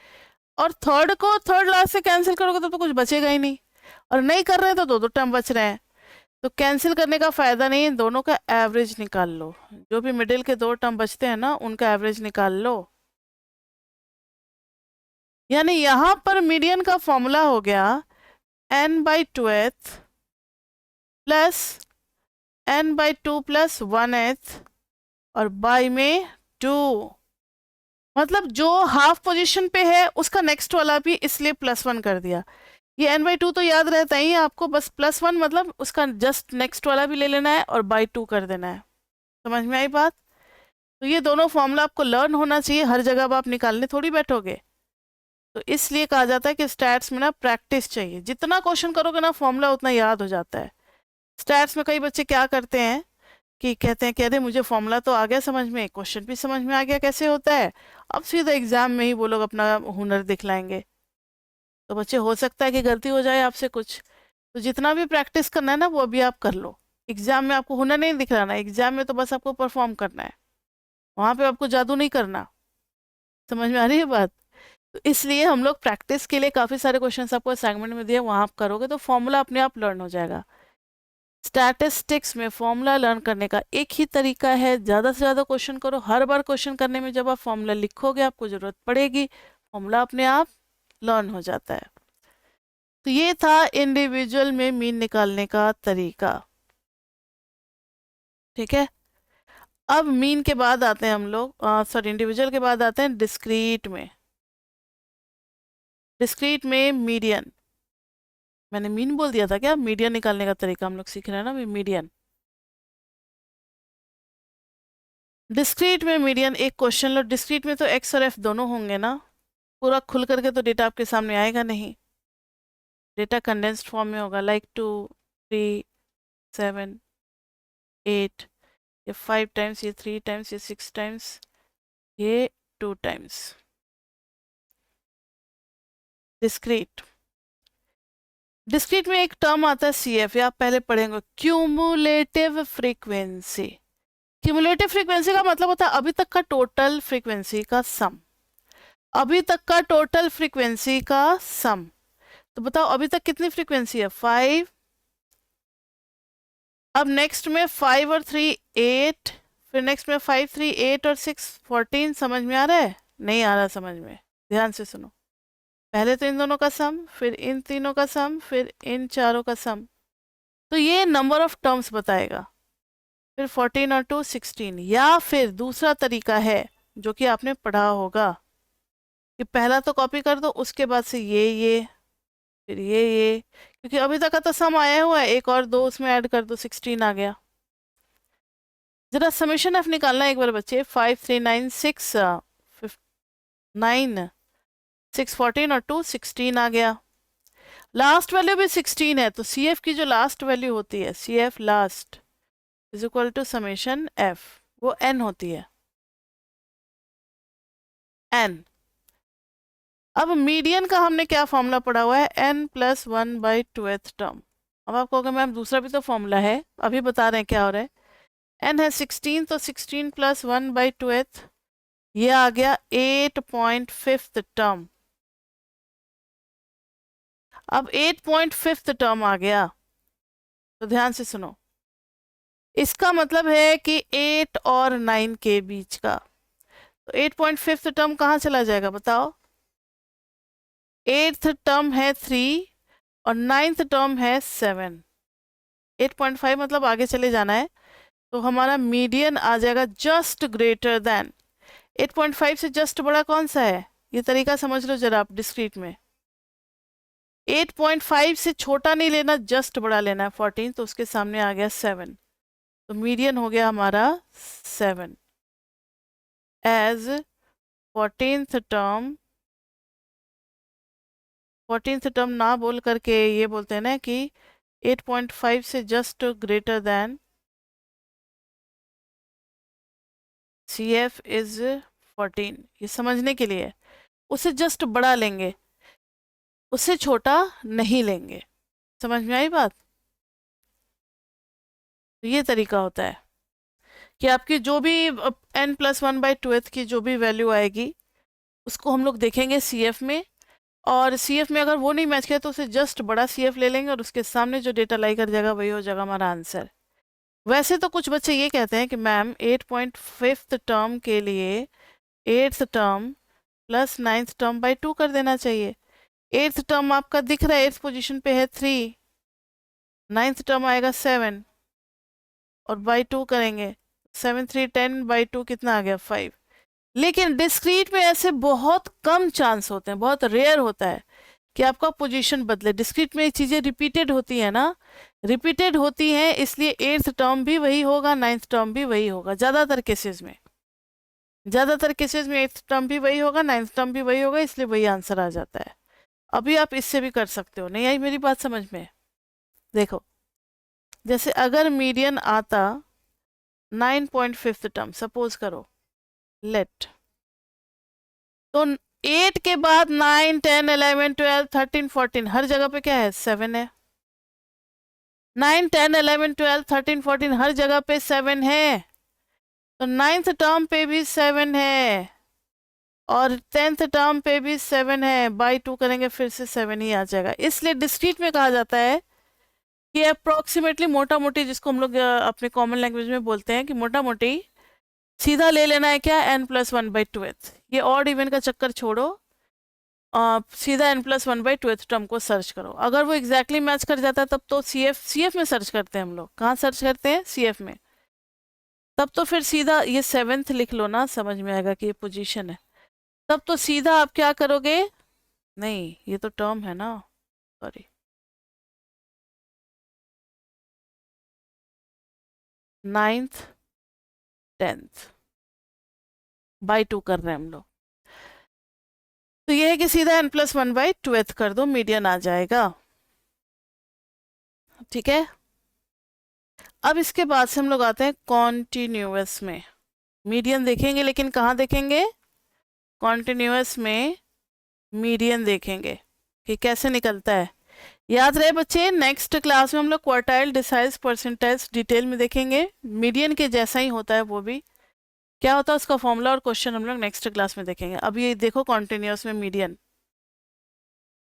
और थर्ड को थर्ड लास्ट से कैंसिल करोगे तो कुछ बचेगा ही नहीं, और नहीं कर रहे हैं तो 2 2 टर्म बच रहे हैं। तो कैंसिल करने का फायदा नहीं है, दोनों का एवरेज निकाल लो, जो भी मिडिल के 2 टर्म बचते हैं ना उनका एवरेज निकाल लो। यानी यहां पर मीडियन का फॉर्मूला हो गया n/2th प्लस n/2 + 1th और बाई में 2, मतलब जो हाफ पोजीशन पे है उसका नेक्स्ट वाला भी इसलिए +1 कर दिया। ये n/2 तो याद रहता ही है आपको, बस +1 मतलब उसका जस्ट नेक्स्ट वाला भी ले लेना है और बाई 2 कर देना है। समझ में आई बात। तो ये दोनों फॉर्मूला आपको लर्न होना चाहिए, हर जगह अब आप निकालने थोड़ी बैठोगे। तो इसलिए कहा जाता है कि स्टैट्स में ना प्रैक्टिस चाहिए, जितना क्वेश्चन करोगे ना फॉर्मूला उतना याद हो जाता है। स्टैट्स में कई बच्चे क्या करते हैं कि कहते हैं कि अरे मुझे फॉर्मूला तो आ गया समझ में, क्वेश्चन भी समझ में आ गया कैसे होता है, अब सीधा एग्जाम में ही वो लोग अपना हुनर दिखलाएंगे। तो बच्चे हो सकता है कि गलती हो जाए आपसे कुछ, तो जितना भी प्रैक्टिस करना है ना वो अभी आप कर लो। एग्जाम में आपको हुनर नहीं दिखलाना, एग्जाम में तो बस आपको परफॉर्म करना है, वहां पे आपको जादू नहीं करना। समझ में आ रही है बात? तो इसलिए हम लोग प्रैक्टिस के लिए काफ़ी सारे क्वेश्चंस आपको असाइनमेंट में दिए, वहाँ आप करोगे तो फॉर्मूला अपने आप लर्न हो जाएगा। स्टैटिस्टिक्स में फॉर्मूला लर्न करने का एक ही तरीका है, ज़्यादा से ज़्यादा क्वेश्चन करो। हर बार क्वेश्चन करने में जब आप फॉर्मूला लिखोगे आपको ज़रूरत पड़ेगी, फॉर्मूला अपने आप लर्न हो जाता है। तो ये था इंडिविजुअल में मीन निकालने का तरीका। ठीक है, अब मीन के बाद आते हैं हम लोग, सॉरी इंडिविजुअल के बाद आते हैं डिस्क्रीट में। डिस्क्रीट में मीडियन, मैंने मीन बोल दिया था क्या? मीडियन निकालने का तरीका हम लोग सीख रहे हैं ना, मीडियन। डिस्क्रीट में मीडियन, एक क्वेश्चन लो। डिस्क्रीट में तो एक्स और एफ दोनों होंगे ना, पूरा खुल करके तो डेटा आपके सामने आएगा नहीं, डेटा कंडेंस्ड फॉर्म में होगा, लाइक 2 3 7 8, ये 5 टाइम्स, ये 3 टाइम्स, ये 6 टाइम्स, ये 2 टाइम्स। डिस्क्रीट, डिस्क्रीट में एक टर्म आता है सी एफ, ये आप पहले पढ़ेंगे, क्यूमुलेटिव फ्रीक्वेंसी। क्यूमुलेटिव फ्रीक्वेंसी का मतलब होता है अभी तक का टोटल फ्रीक्वेंसी का सम, अभी तक का टोटल फ्रीक्वेंसी का सम। तो बताओ अभी तक कितनी फ्रीक्वेंसी है? 5। अब नेक्स्ट में 5 और 3 8, फिर नेक्स्ट में 5 3 8 और 6 14। समझ में आ रहा है? नहीं आ रहा समझ में? ध्यान से सुनो, पहले तो इन दोनों का सम, फिर इन तीनों का सम, फिर इन चारों का सम। तो ये नंबर ऑफ टर्म्स बताएगा। फिर 14 और 2 16। या फिर दूसरा तरीका है जो कि आपने पढ़ा होगा कि पहला तो कॉपी कर दो, उसके बाद से ये फिर ये, क्योंकि अभी तक का तो सम आया हुआ है, एक और दो उसमें ऐड कर दो, 16 आ गया। जरा समेशन एफ निकालना एक बार बच्चे। 5 3 9 6 9 6 14 और 2 16 आ गया। लास्ट वैल्यू भी 16 है, तो सी एफ की जो लास्ट वैल्यू होती है, C F last is equal to summation f, वो एन होती है, एन। अब मीडियन का हमने क्या फॉर्मूला पढ़ा हुआ है? n plus 1/2th term. अब आप कहोगे मैम दूसरा भी तो फॉर्मूला है, अभी बता रहे हैं क्या हो रहा है। n है 16, तो 16 प्लस 1/2th, ये आ गया 8.5th टर्म। अब 8.5th टर्म आ गया, तो ध्यान से सुनो, इसका मतलब है कि 8 और 9 के बीच का। तो 8.5th टर्म कहाँ चला जाएगा बताओ? 8th टर्म है 3 और 9th टर्म है 7। 8.5 मतलब आगे चले जाना है, तो हमारा मीडियन आ जाएगा जस्ट ग्रेटर देन। 8.5 से जस्ट बड़ा कौन सा है? ये तरीका समझ लो जरा आप डिस्क्रीट में। 8.5 से छोटा नहीं लेना, जस्ट बड़ा लेना है, 14, तो उसके सामने आ गया 7, तो मीडियन हो गया हमारा 7 as 14th term. 14th term ना बोल करके ये बोलते हैं ना कि 8.5 से just greater than, C F is 14, ये समझने के लिए उसे जस्ट बड़ा लेंगे, उससे छोटा नहीं लेंगे। समझ में आई बात? तो ये तरीका होता है कि आपकी जो भी n प्लस 1/2th की जो भी वैल्यू आएगी उसको हम लोग देखेंगे सी एफ में, और सी एफ में अगर वो नहीं मैच किया तो उसे जस्ट बड़ा सी एफ ले लेंगे और उसके सामने जो डेटा लाई कर जाएगा वही हो जाएगा हमारा आंसर। वैसे तो कुछ बच्चे ये कहते हैं कि मैम 8.5th टर्म के लिए 8th term plus 9th term by 2 कर देना चाहिए। 8th टर्म आपका दिख रहा है 8th पोजीशन पे है 3, 9th टर्म आएगा 7 और बाई 2 करेंगे, 7 3 10 बाई 2 कितना आ गया 5। लेकिन डिस्क्रीट में ऐसे बहुत कम चांस होते हैं, बहुत रेयर होता है कि आपका पोजीशन बदले। डिस्क्रीट में चीज़ें रिपीटेड होती है ना, रिपीटेड होती हैं, इसलिए 8th टर्म भी वही होगा, 9th टर्म भी वही होगा ज़्यादातर केसेस में। ज़्यादातर केसेस में 8th टर्म भी वही होगा, 9th टर्म भी वही होगा, इसलिए वही आंसर आ जाता है। अभी आप इससे भी कर सकते हो। नहीं आई मेरी बात समझ में? देखो, जैसे अगर मीडियन आता 9.5th टर्म सपोज करो, लेट, तो 8 के बाद 9, 10, 11, 12, 13, 14 हर जगह पे क्या है? 7 है। 9, 10, 11, 12, 13, 14 हर जगह पे 7 है, तो 9th टर्म पे भी 7 है और 10th टर्म पे भी 7 है। बाई 2 करेंगे फिर से 7 ही आ जाएगा। इसलिए डिस्क्रीट में कहा जाता है कि अप्रोक्सीमेटली, मोटा मोटी, जिसको हम लोग अपने कॉमन लैंग्वेज में बोलते हैं कि मोटा मोटी सीधा ले लेना है क्या? n+1/2th। ये ऑड इवन का चक्कर छोड़ो, सीधा n+1/2th टर्म को सर्च करो। अगर वो एग्जैक्टली मैच कर जाता है तब तो CF में सर्च करते हैं हम लोग। कहाँ सर्च करते हैं? CF में। तब तो फिर सीधा ये 7th लिख लो ना, समझ में आएगा कि ये पोजीशन है। तब तो सीधा आप क्या करोगे? नहीं, ये तो टर्म है ना, सॉरी, 9th 10th बाई 2 कर रहे हैं हम लोग। तो ये है कि सीधा n+1/2th कर दो, मीडियन आ जाएगा। ठीक है। अब इसके बाद से हम लोग आते हैं कॉन्टिन्यूअस में। मीडियन देखेंगे, लेकिन कहाँ देखेंगे? कॉन्टिन्यूअस में मीडियन देखेंगे कि कैसे निकलता है। याद रहे बच्चे, नेक्स्ट क्लास में हम लोग क्वार्टाइल, डिसाइल्स, परसेंटाइल्स डिटेल में देखेंगे। मीडियन के जैसा ही होता है वो भी, क्या होता है उसका फॉर्मूला और क्वेश्चन हम लोग नेक्स्ट क्लास में देखेंगे। अब ये देखो कॉन्टिन्यूअस में मीडियन।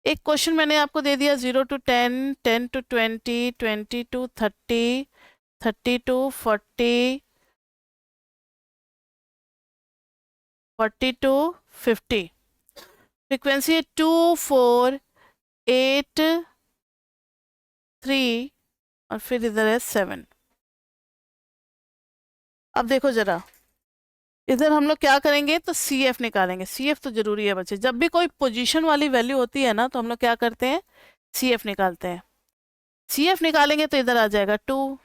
एक क्वेश्चन मैंने आपको दे दिया 0 to 10, 10 to 20, 20 to 30, 30 to 40, 40 to 50। Frequency 2, 4, 8, 3 और फिर इधर है 7। अब देखो जरा, इधर हम लोग क्या करेंगे? तो CF निकालेंगे। CF तो जरूरी है बच्चे, जब भी कोई पोजीशन वाली वैल्यू होती है ना तो हम लोग क्या करते हैं? CF निकालते हैं। CF निकालेंगे तो इधर आ जाएगा 2,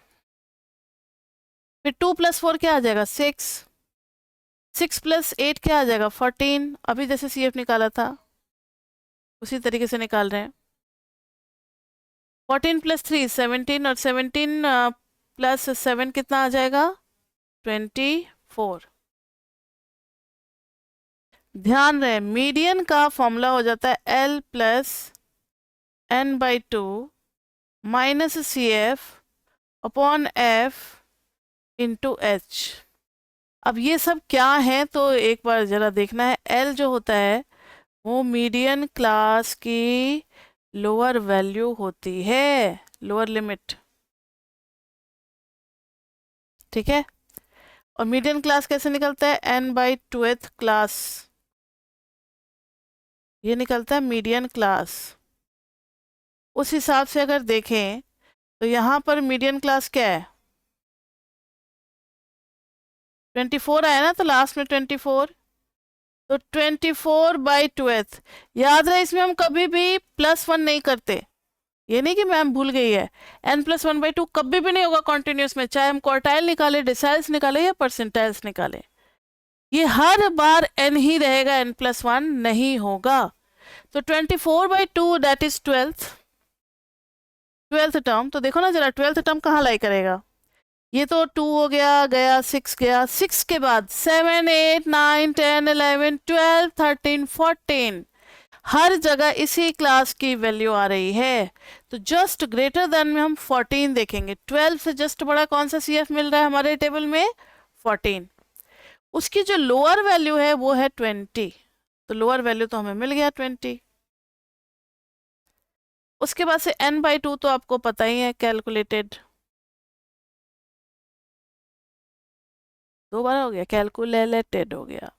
फिर 2 + 4 क्या आ जाएगा? 6, 6 + 8 क्या आ जाएगा? 14। अभी जैसे CF निकाला था उसी तरीके से निकाल रहे हैं। 14 + 3 17 और 17 + 7 कितना आ जाएगा? 24। ध्यान रहे, मीडियन का फॉर्मूला हो जाता है L + n/2 - CF upon F × H। अब ये सब क्या है तो एक बार जरा देखना है। L जो होता है वो मीडियन क्लास की लोअर वैल्यू होती है, लोअर लिमिट। ठीक है। और मीडियन क्लास कैसे निकलता है? n/2th क्लास, ये निकलता है मीडियन क्लास। उस हिसाब से अगर देखें तो यहाँ पर मीडियन क्लास क्या है? 24 आया ना, तो लास्ट में 24, तो 24/2th। याद रहे, इसमें हम कभी भी +1 नहीं करते। ये नहीं कि मैम भूल गई है, n+1/2 कभी भी नहीं होगा कॉन्टिन्यूस में, चाहे हम क्वार्टाइल निकाले, डिसाइल्स निकाले या परसेंटाइल्स निकाले। ये हर बार n ही रहेगा, n+1 नहीं होगा। तो 24/2 दैट इज 12th टर्म। तो देखो ना जरा, 12th टर्म कहाँ लाई करेगा? ये तो 2 हो गया, गया 6, गया 6 के बाद 7, 8, 9, 10, 11, 12, 13, 14 हर जगह इसी क्लास की वैल्यू आ रही है। तो जस्ट ग्रेटर देन में हम 14 देखेंगे। 12 से जस्ट बड़ा कौन सा CF मिल रहा है हमारे टेबल में? 14। उसकी जो लोअर वैल्यू है वो है 20, तो लोअर वैल्यू तो हमें मिल गया 20। उसके बाद से n/2 तो आपको पता ही है, कैलकुलेटेड। 2 बार हो गया, कैलकुलेटेड हो गया,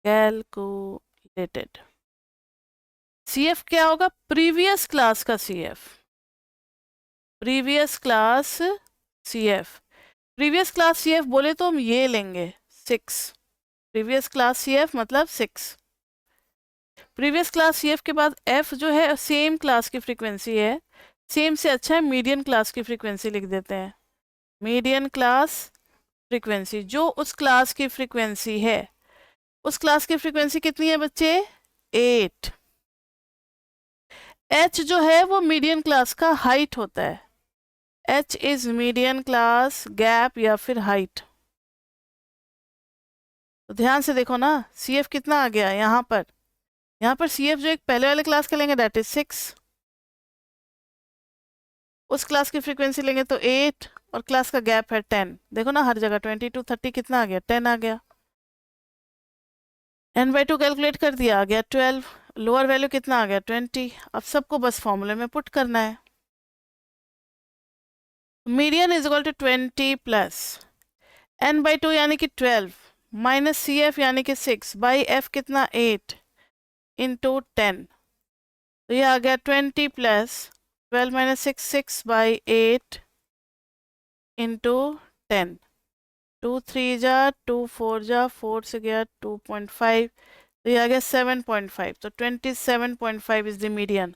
कैलकुलेटेड। CF क्या होगा? प्रीवियस क्लास का CF, previous class CF। Previous class CF बोले तो हम ये लेंगे 6, प्रीवियस क्लास CF मतलब 6। प्रीवियस क्लास CF के बाद F जो है सेम क्लास की फ्रीक्वेंसी है, सेम से अच्छा है मीडियन क्लास की फ्रीक्वेंसी लिख देते हैं। मीडियन क्लास फ्रीक्वेंसी जो उस क्लास की फ्रीक्वेंसी है उस क्लास की फ्रीक्वेंसी कितनी है बच्चे? 8। एच जो है वो मीडियन क्लास का हाइट होता है। H is median class gap या फिर हाइट। तो ध्यान से देखो ना, सी एफ कितना आ गया यहाँ पर? यहाँ पर सी एफ जो एक पहले वाले क्लास का लेंगे दैट इज 6, उस क्लास की फ्रीक्वेंसी लेंगे तो 8, और क्लास का गैप है 10। देखो ना हर जगह 20 to 30 कितना आ गया? 10 आ गया। n/2 कैलकुलेट कर दिया, आ गया 12। लोअर वैल्यू कितना आ गया? 20। अब सबको बस फॉर्मूले में पुट करना है। Median is equal to 20 plus n/2 यानी कि 12 माइनस सी एफ यानी कि 6 बाई एफ कितना? 8 इंटू 10। तो ये आ गया 20 प्लस 12 माइनस 6 बाई 8 इंटू 10। 2 3 जा 2 4 जा 4 से गया 2.5, तो ये आ गया 7.5। तो 27.5 इज द मीडियन।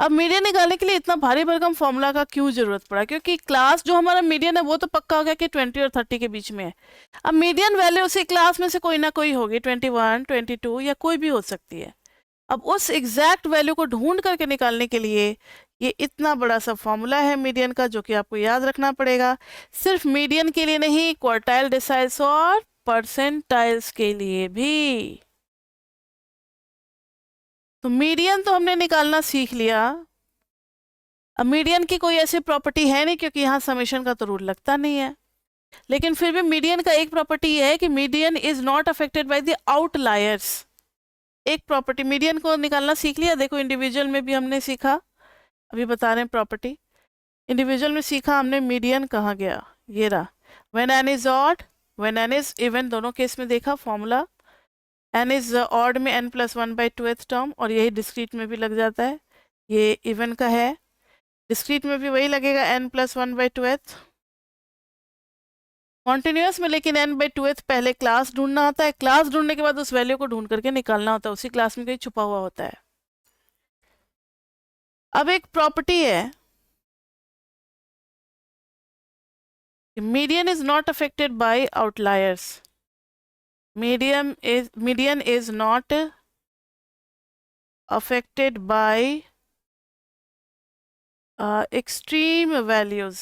अब मीडियन निकालने के लिए इतना भारी भरकम फॉर्मूला का क्यों जरूरत पड़ा? क्योंकि क्लास जो हमारा मीडियन है वो तो पक्का हो गया कि 20 और 30 के बीच में है। अब मीडियन वैल्यू उसी क्लास में से कोई ना कोई होगी, 21 22 या कोई भी हो सकती है। अब उस एग्जैक्ट वैल्यू को ढूंढ करके निकालने के लिए ये इतना बड़ा सा फॉर्मूला है मीडियन का, जो कि आपको याद रखना पड़ेगा। सिर्फ मीडियन के लिए नहीं, क्वार्टाइल, डिसाइल्स और परसेंटाइल्स के लिए भी। तो मीडियन तो हमने निकालना सीख लिया। अब मीडियन की कोई ऐसी प्रॉपर्टी है नहीं, क्योंकि यहाँ समेशन का तो रूल लगता नहीं है। लेकिन फिर भी मीडियन का एक प्रॉपर्टी ये है कि median is not affected by the outliers. एक प्रॉपर्टी मीडियन को निकालना सीख लिया। देखो इंडिविजुअल में भी हमने सीखा, अभी बता रहे हैं प्रॉपर्टी। इंडिविजुअल में सीखा हमने मीडियन कहाँ गया, ये रहा। When an is odd, when an is even, दोनों केस में देखा फॉर्मूला। एन इज ऑड में n+1/2th टर्म, और यही डिस्क्रीट में भी लग जाता है। ये इवन का है, डिस्क्रीट में भी वही लगेगा n+1/2th। कॉन्टिन्यूस में लेकिन n/2th पहले क्लास ढूंढना होता है, क्लास ढूंढने के बाद उस वैल्यू को ढूंढ करके निकालना होता है, उसी क्लास में कहीं छुपा हुआ होता है। अब एक प्रॉपर्टी है, median is not affected by outliers. median is not affected by extreme values।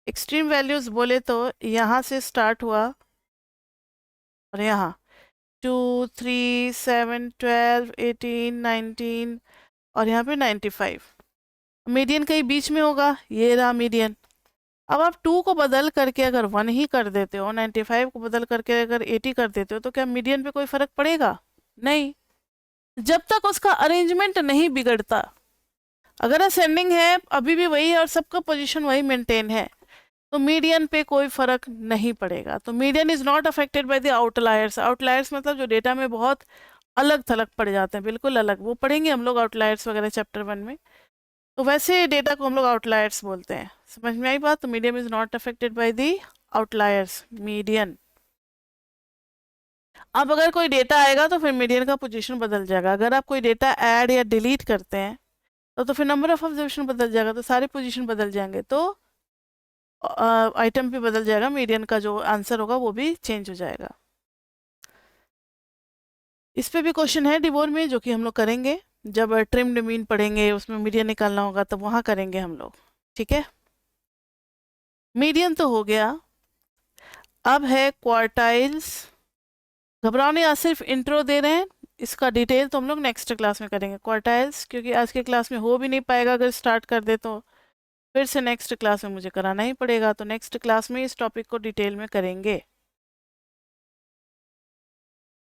Extreme values बोले तो यहाँ से स्टार्ट हुआ और यहाँ 2 3 7 12 18 19 और यहाँ पे 95। मीडियन कहीं बीच में होगा, ये रहा मीडियन। अब आप 2 को बदल करके अगर 1 ही कर देते हो, 95 को बदल करके अगर 80 कर देते हो, तो क्या मीडियन पे कोई फर्क पड़ेगा? नहीं, जब तक उसका अरेंजमेंट नहीं बिगड़ता। अगर असेंडिंग है अभी भी वही है और सबका पोजीशन वही मेंटेन है, तो मीडियन पे कोई फर्क नहीं पड़ेगा। तो median is not affected by the outliers. Outliers मतलब जो डेटा में बहुत अलग थलग पड़ जाते हैं, बिल्कुल अलग, वो पढ़ेंगे हम लोग आउटलायर्स वगैरह चैप्टर 1 में। तो वैसे डेटा को हम लोग आउटलायर्स बोलते हैं। समझ में आई बात? तो median is not affected by the outliers, median. अब अगर कोई डेटा आएगा तो फिर मीडियन का पोजीशन बदल जाएगा। अगर आप कोई डेटा ऐड या डिलीट करते हैं तो फिर नंबर ऑफ ऑब्जर्वेशन बदल जाएगा, तो सारे पोजीशन बदल जाएंगे, तो आइटम भी बदल जाएगा, मीडियन का जो आंसर होगा वो भी चेंज हो जाएगा। इस पे भी क्वेश्चन है डिवोर में, जो कि हम लोग करेंगे जब ट्रिम्ड मीन पढ़ेंगे, उसमें मीडियन निकालना होगा तब वहाँ करेंगे हम लोग। ठीक है, मीडियन तो हो गया। अब है क्वार्टाइल्स। घबराओ नहीं, आज सिर्फ इंट्रो दे रहे हैं, इसका डिटेल तो हम लोग नेक्स्ट क्लास में करेंगे क्वार्टाइल्स, क्योंकि आज के क्लास में हो भी नहीं पाएगा। अगर स्टार्ट कर दे तो फिर से नेक्स्ट क्लास में मुझे कराना ही पड़ेगा, तो नेक्स्ट क्लास में इस टॉपिक को डिटेल में करेंगे।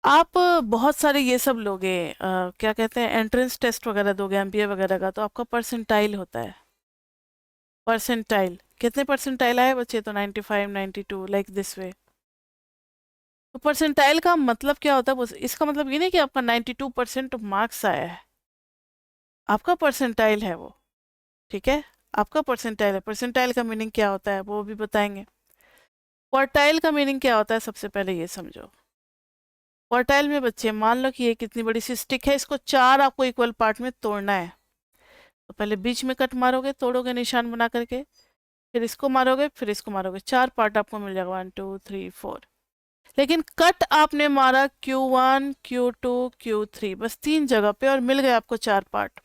आप बहुत सारे ये सब लोगे, क्या कहते हैं, एंट्रेंस टेस्ट वगैरह दोगे एमबीए वगैरह का, तो आपका परसेंटाइल होता है। परसेंटाइल कितने परसेंटाइल आए बच्चे? तो 95 92 लाइक दिस वे। तो परसेंटाइल का मतलब क्या होता है? इसका मतलब ये नहीं कि आपका 92% मार्क्स आया है, आपका परसेंटाइल है वो। ठीक है, आपका परसेंटाइल है। परसेंटाइल का मीनिंग क्या होता है वो भी बताएंगे। क्वार्टाइल का मीनिंग क्या होता है सबसे पहले ये समझो। क्वार्टाइल में बच्चे मान लो कि ये कितनी बड़ी सी स्टिक है, इसको 4 आपको इक्वल पार्ट में तोड़ना है। तो पहले बीच में कट मारोगे, तोड़ोगे निशान बना करके, फिर इसको मारोगे, फिर इसको मारोगे, 4 पार्ट आपको मिल जाएगा 1 2 3 4। लेकिन कट आपने मारा Q1, Q2, Q3, बस 3 जगह पे, और मिल गए आपको 4 पार्ट।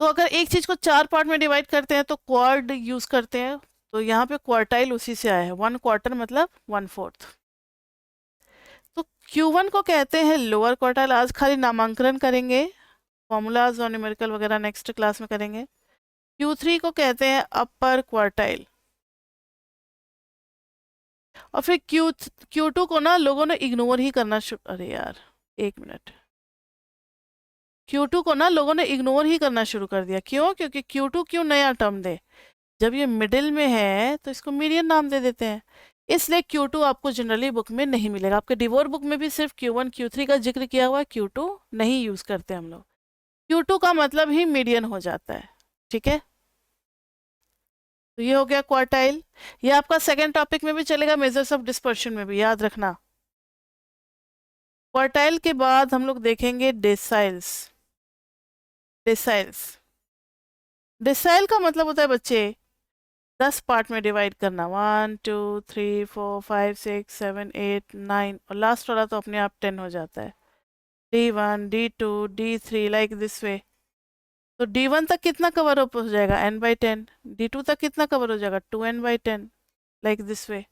तो अगर एक चीज को 4 पार्ट में डिवाइड करते हैं तो क्वार्ड यूज करते हैं, तो यहाँ पे क्वार्टाइल उसी से आया है, 1/4 मतलब 1/4। तो Q1 को कहते हैं लोअर क्वार्टाइल, आज खाली नामांकन करेंगे, फॉर्मूलाज और न्यूमेरिकल वगैरह नेक्स्ट क्लास में करेंगे। Q3 को कहते हैं अपर क्वार्टाइल। और फिर Q2 को ना लोगों ने इग्नोर ही करना शुरू, अरे यार एक मिनट, Q2 को ना लोगों ने इग्नोर ही करना शुरू कर दिया। क्यों? क्योंकि Q2 क्यों नया टर्म दे, जब ये मिडिल में है तो इसको मीडियन नाम दे देते हैं। इसलिए Q2 आपको जनरली बुक में नहीं मिलेगा, आपके डिवोर बुक में भी सिर्फ Q1 Q3 का जिक्र किया हुआ है, Q2 नहीं यूज करते हम लोग। Q2 का मतलब ही मीडियन हो जाता है, ठीक है। तो ये हो गया क्वार्टाइल। ये आपका सेकेंड टॉपिक में भी चलेगा, मेजर्स ऑफ डिस्पर्शन में भी, याद रखना। क्वार्टाइल के बाद हम लोग देखेंगे डेसाइल्स। डेसाइल्स, डेसाइल का मतलब होता है बच्चे 10 पार्ट में डिवाइड करना, 1 2 3 4 5 6 7 8 9, और लास्ट वाला तो अपने आप 10 हो जाता है। D1, D2, D3 like this way. तो D1 तक कितना कवर अप हो जाएगा, n/10। D2 तक कितना कवर हो जाएगा, 2n/10 लाइक दिस वे।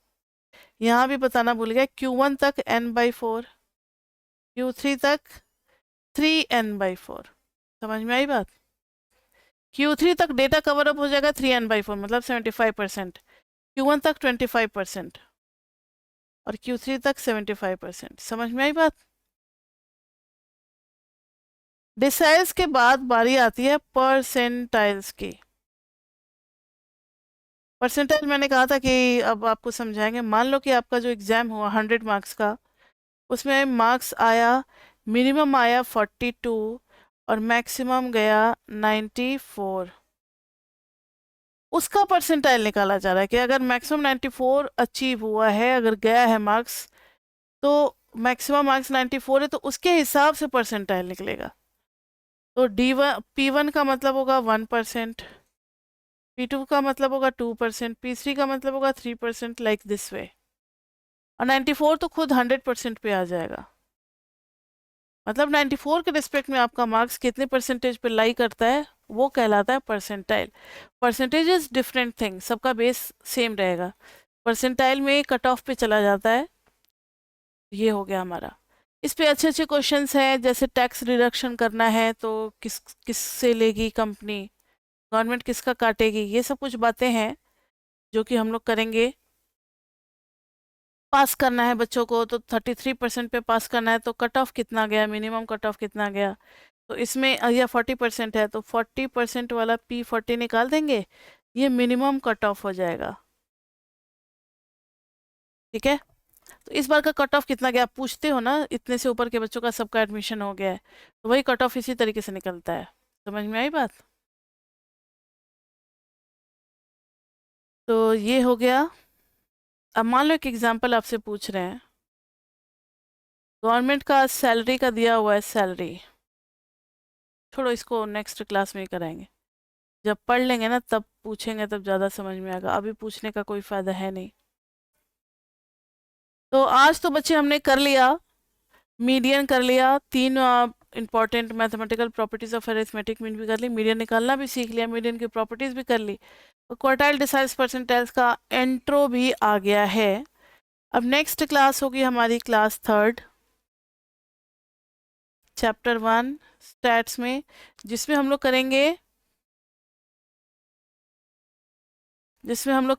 यहाँ भी बताना भूल गया, Q1 तक n/4, Q3 तक 3n/4। समझ में आई बात? Q3 तक डेटा कवर अप हो जाएगा 3n/4 मतलब 75%, Q1 तक 25% और Q3 तक 75%। समझ में आई बात? डिसाइल्स के बाद बारी आती है परसेंटाइल्स की। परसेंटाइल मैंने कहा था कि अब आपको समझाएंगे। मान लो कि आपका जो एग्जाम हुआ 100 मार्क्स का, उसमें मार्क्स आया, मिनिमम आया 42 और मैक्सिमम गया 94। उसका परसेंटाइल निकाला जा रहा है कि अगर मैक्सिमम 94 अचीव हुआ है, अगर गया है मार्क्स, तो मैक्सिमम मार्क्स 94 है, तो उसके हिसाब से परसेंटाइल निकलेगा। तो P1 का मतलब होगा 1%, P2 का मतलब होगा 2%, P3 का मतलब होगा 3%, लाइक दिस वे। और 94 तो खुद 100% पे आ जाएगा। मतलब 94 के रिस्पेक्ट में आपका मार्क्स कितने परसेंटेज पे लाई करता है, वो कहलाता है percentile. Percentage is different thing, सबका बेस सेम रहेगा, परसेंटाइल में कट ऑफ पे चला जाता है। ये हो गया हमारा। इस पे अच्छे अच्छे क्वेश्चंस हैं, जैसे टैक्स रिडक्शन करना है तो किस से लेगी कंपनी, गवर्नमेंट किसका काटेगी, ये सब कुछ बातें हैं जो कि हम लोग करेंगे। पास करना है बच्चों को तो 33% पे पास करना है, तो कट ऑफ कितना गया, मिनिमम कट ऑफ कितना गया, तो इसमें या 40% है तो 40% वाला P40 निकाल देंगे, ये मिनिमम कट ऑफ हो जाएगा, ठीक है। तो इस बार का कट ऑफ कितना गया, आप पूछते हो ना, इतने से ऊपर के बच्चों का सबका एडमिशन हो गया है, तो वही कट ऑफ इसी तरीके से निकलता है। समझ में आई बात? तो ये हो गया। अब मान लो एक एग्जांपल आपसे पूछ रहे हैं, गवर्नमेंट का सैलरी का दिया हुआ है सैलरी, छोड़ो इसको नेक्स्ट क्लास में ही कराएंगे, जब पढ़ लेंगे ना तब पूछेंगे, तब ज़्यादा समझ में आएगा, अभी पूछने का कोई फ़ायदा है नहीं। तो आज तो बच्चे हमने कर लिया, मीडियन कर लिया, 3 important mathematical properties of arithmetic mean भी कर ली, मीडियन निकालना भी सीख लिया, मीडियन की प्रॉपर्टीज भी कर ली, और क्वार्टाइल डिसाइल्स परसेंटाइल्स का इंट्रो भी आ गया है। अब नेक्स्ट क्लास होगी हमारी क्लास 3, चैप्टर 1 स्टैट्स में, जिसमें हम लोग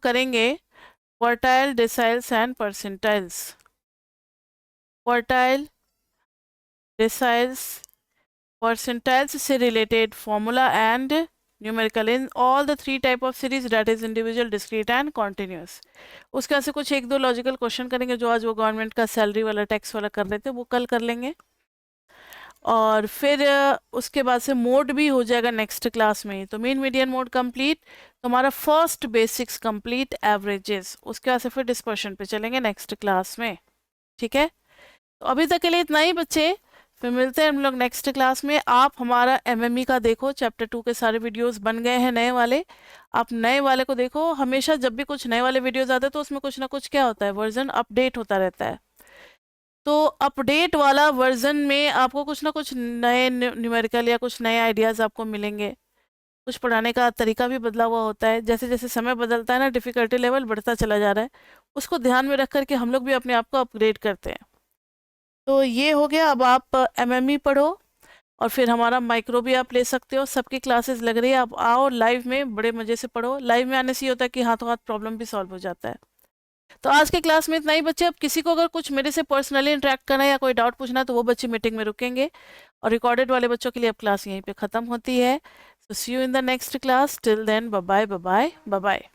करेंगे quartile deciles and percentiles. Quartile deciles percentiles से related formula and numerical in all the 3 type of series, that is individual, discrete and continuous. उसके से कुछ 1-2 लॉजिकल क्वेश्चन करेंगे, जो आज वो गवर्नमेंट का सैलरी वाला टैक्स वाला कर रहे थे, वो कल कर लेंगे। और फिर उसके बाद से मोड भी हो जाएगा नेक्स्ट क्लास में। तो मीन मीडियन मोड कंप्लीट, तो हमारा फर्स्ट बेसिक्स कंप्लीट, एवरेजेस, उसके बाद से फिर डिस्पर्शन पे चलेंगे नेक्स्ट क्लास में, ठीक है। तो अभी तक के लिए इतना ही बच्चे, फिर मिलते हैं हम लोग नेक्स्ट क्लास में। आप हमारा एमएमई का देखो, चैप्टर 2 के सारे वीडियोस बन गए हैं नए वाले। आप नए वाले को देखो। हमेशा जब भी कुछ नए वाले वीडियोस आते हैं तो उसमें कुछ ना कुछ क्या होता है, वर्जन अपडेट होता रहता है। तो अपडेट वाला वर्जन में आपको कुछ ना कुछ नए न्यूमेरिकल या कुछ नए आइडियाज़ आपको मिलेंगे। कुछ पढ़ाने का तरीका भी बदला हुआ होता है। जैसे जैसे समय बदलता है ना, डिफ़िकल्टी लेवल बढ़ता चला जा रहा है। उसको ध्यान में रख कर के हम लोग भी अपने आप को अपग्रेड करते हैं। तो ये हो गया। अब आप एमएमई पढ़ो और फिर हमारा माइक्रो भी आप ले सकते हो। सबकी क्लासेस लग रही है, आप आओ लाइव में, बड़े मज़े से पढ़ो। लाइव में आने से ये होता है कि हाथों हाथ प्रॉब्लम भी सॉल्व हो जाता है। तो आज के क्लास में इतना ही बच्चे। अब किसी को अगर कुछ मेरे से पर्सनली इंटरेक्ट करना है या कोई डाउट पूछना है तो वो बच्चे मीटिंग में रुकेंगे। और रिकॉर्डेड वाले बच्चों के लिए अब क्लास यहीं पे ख़त्म होती है। So see you in the next class. Till then, bye bye bye bye bye.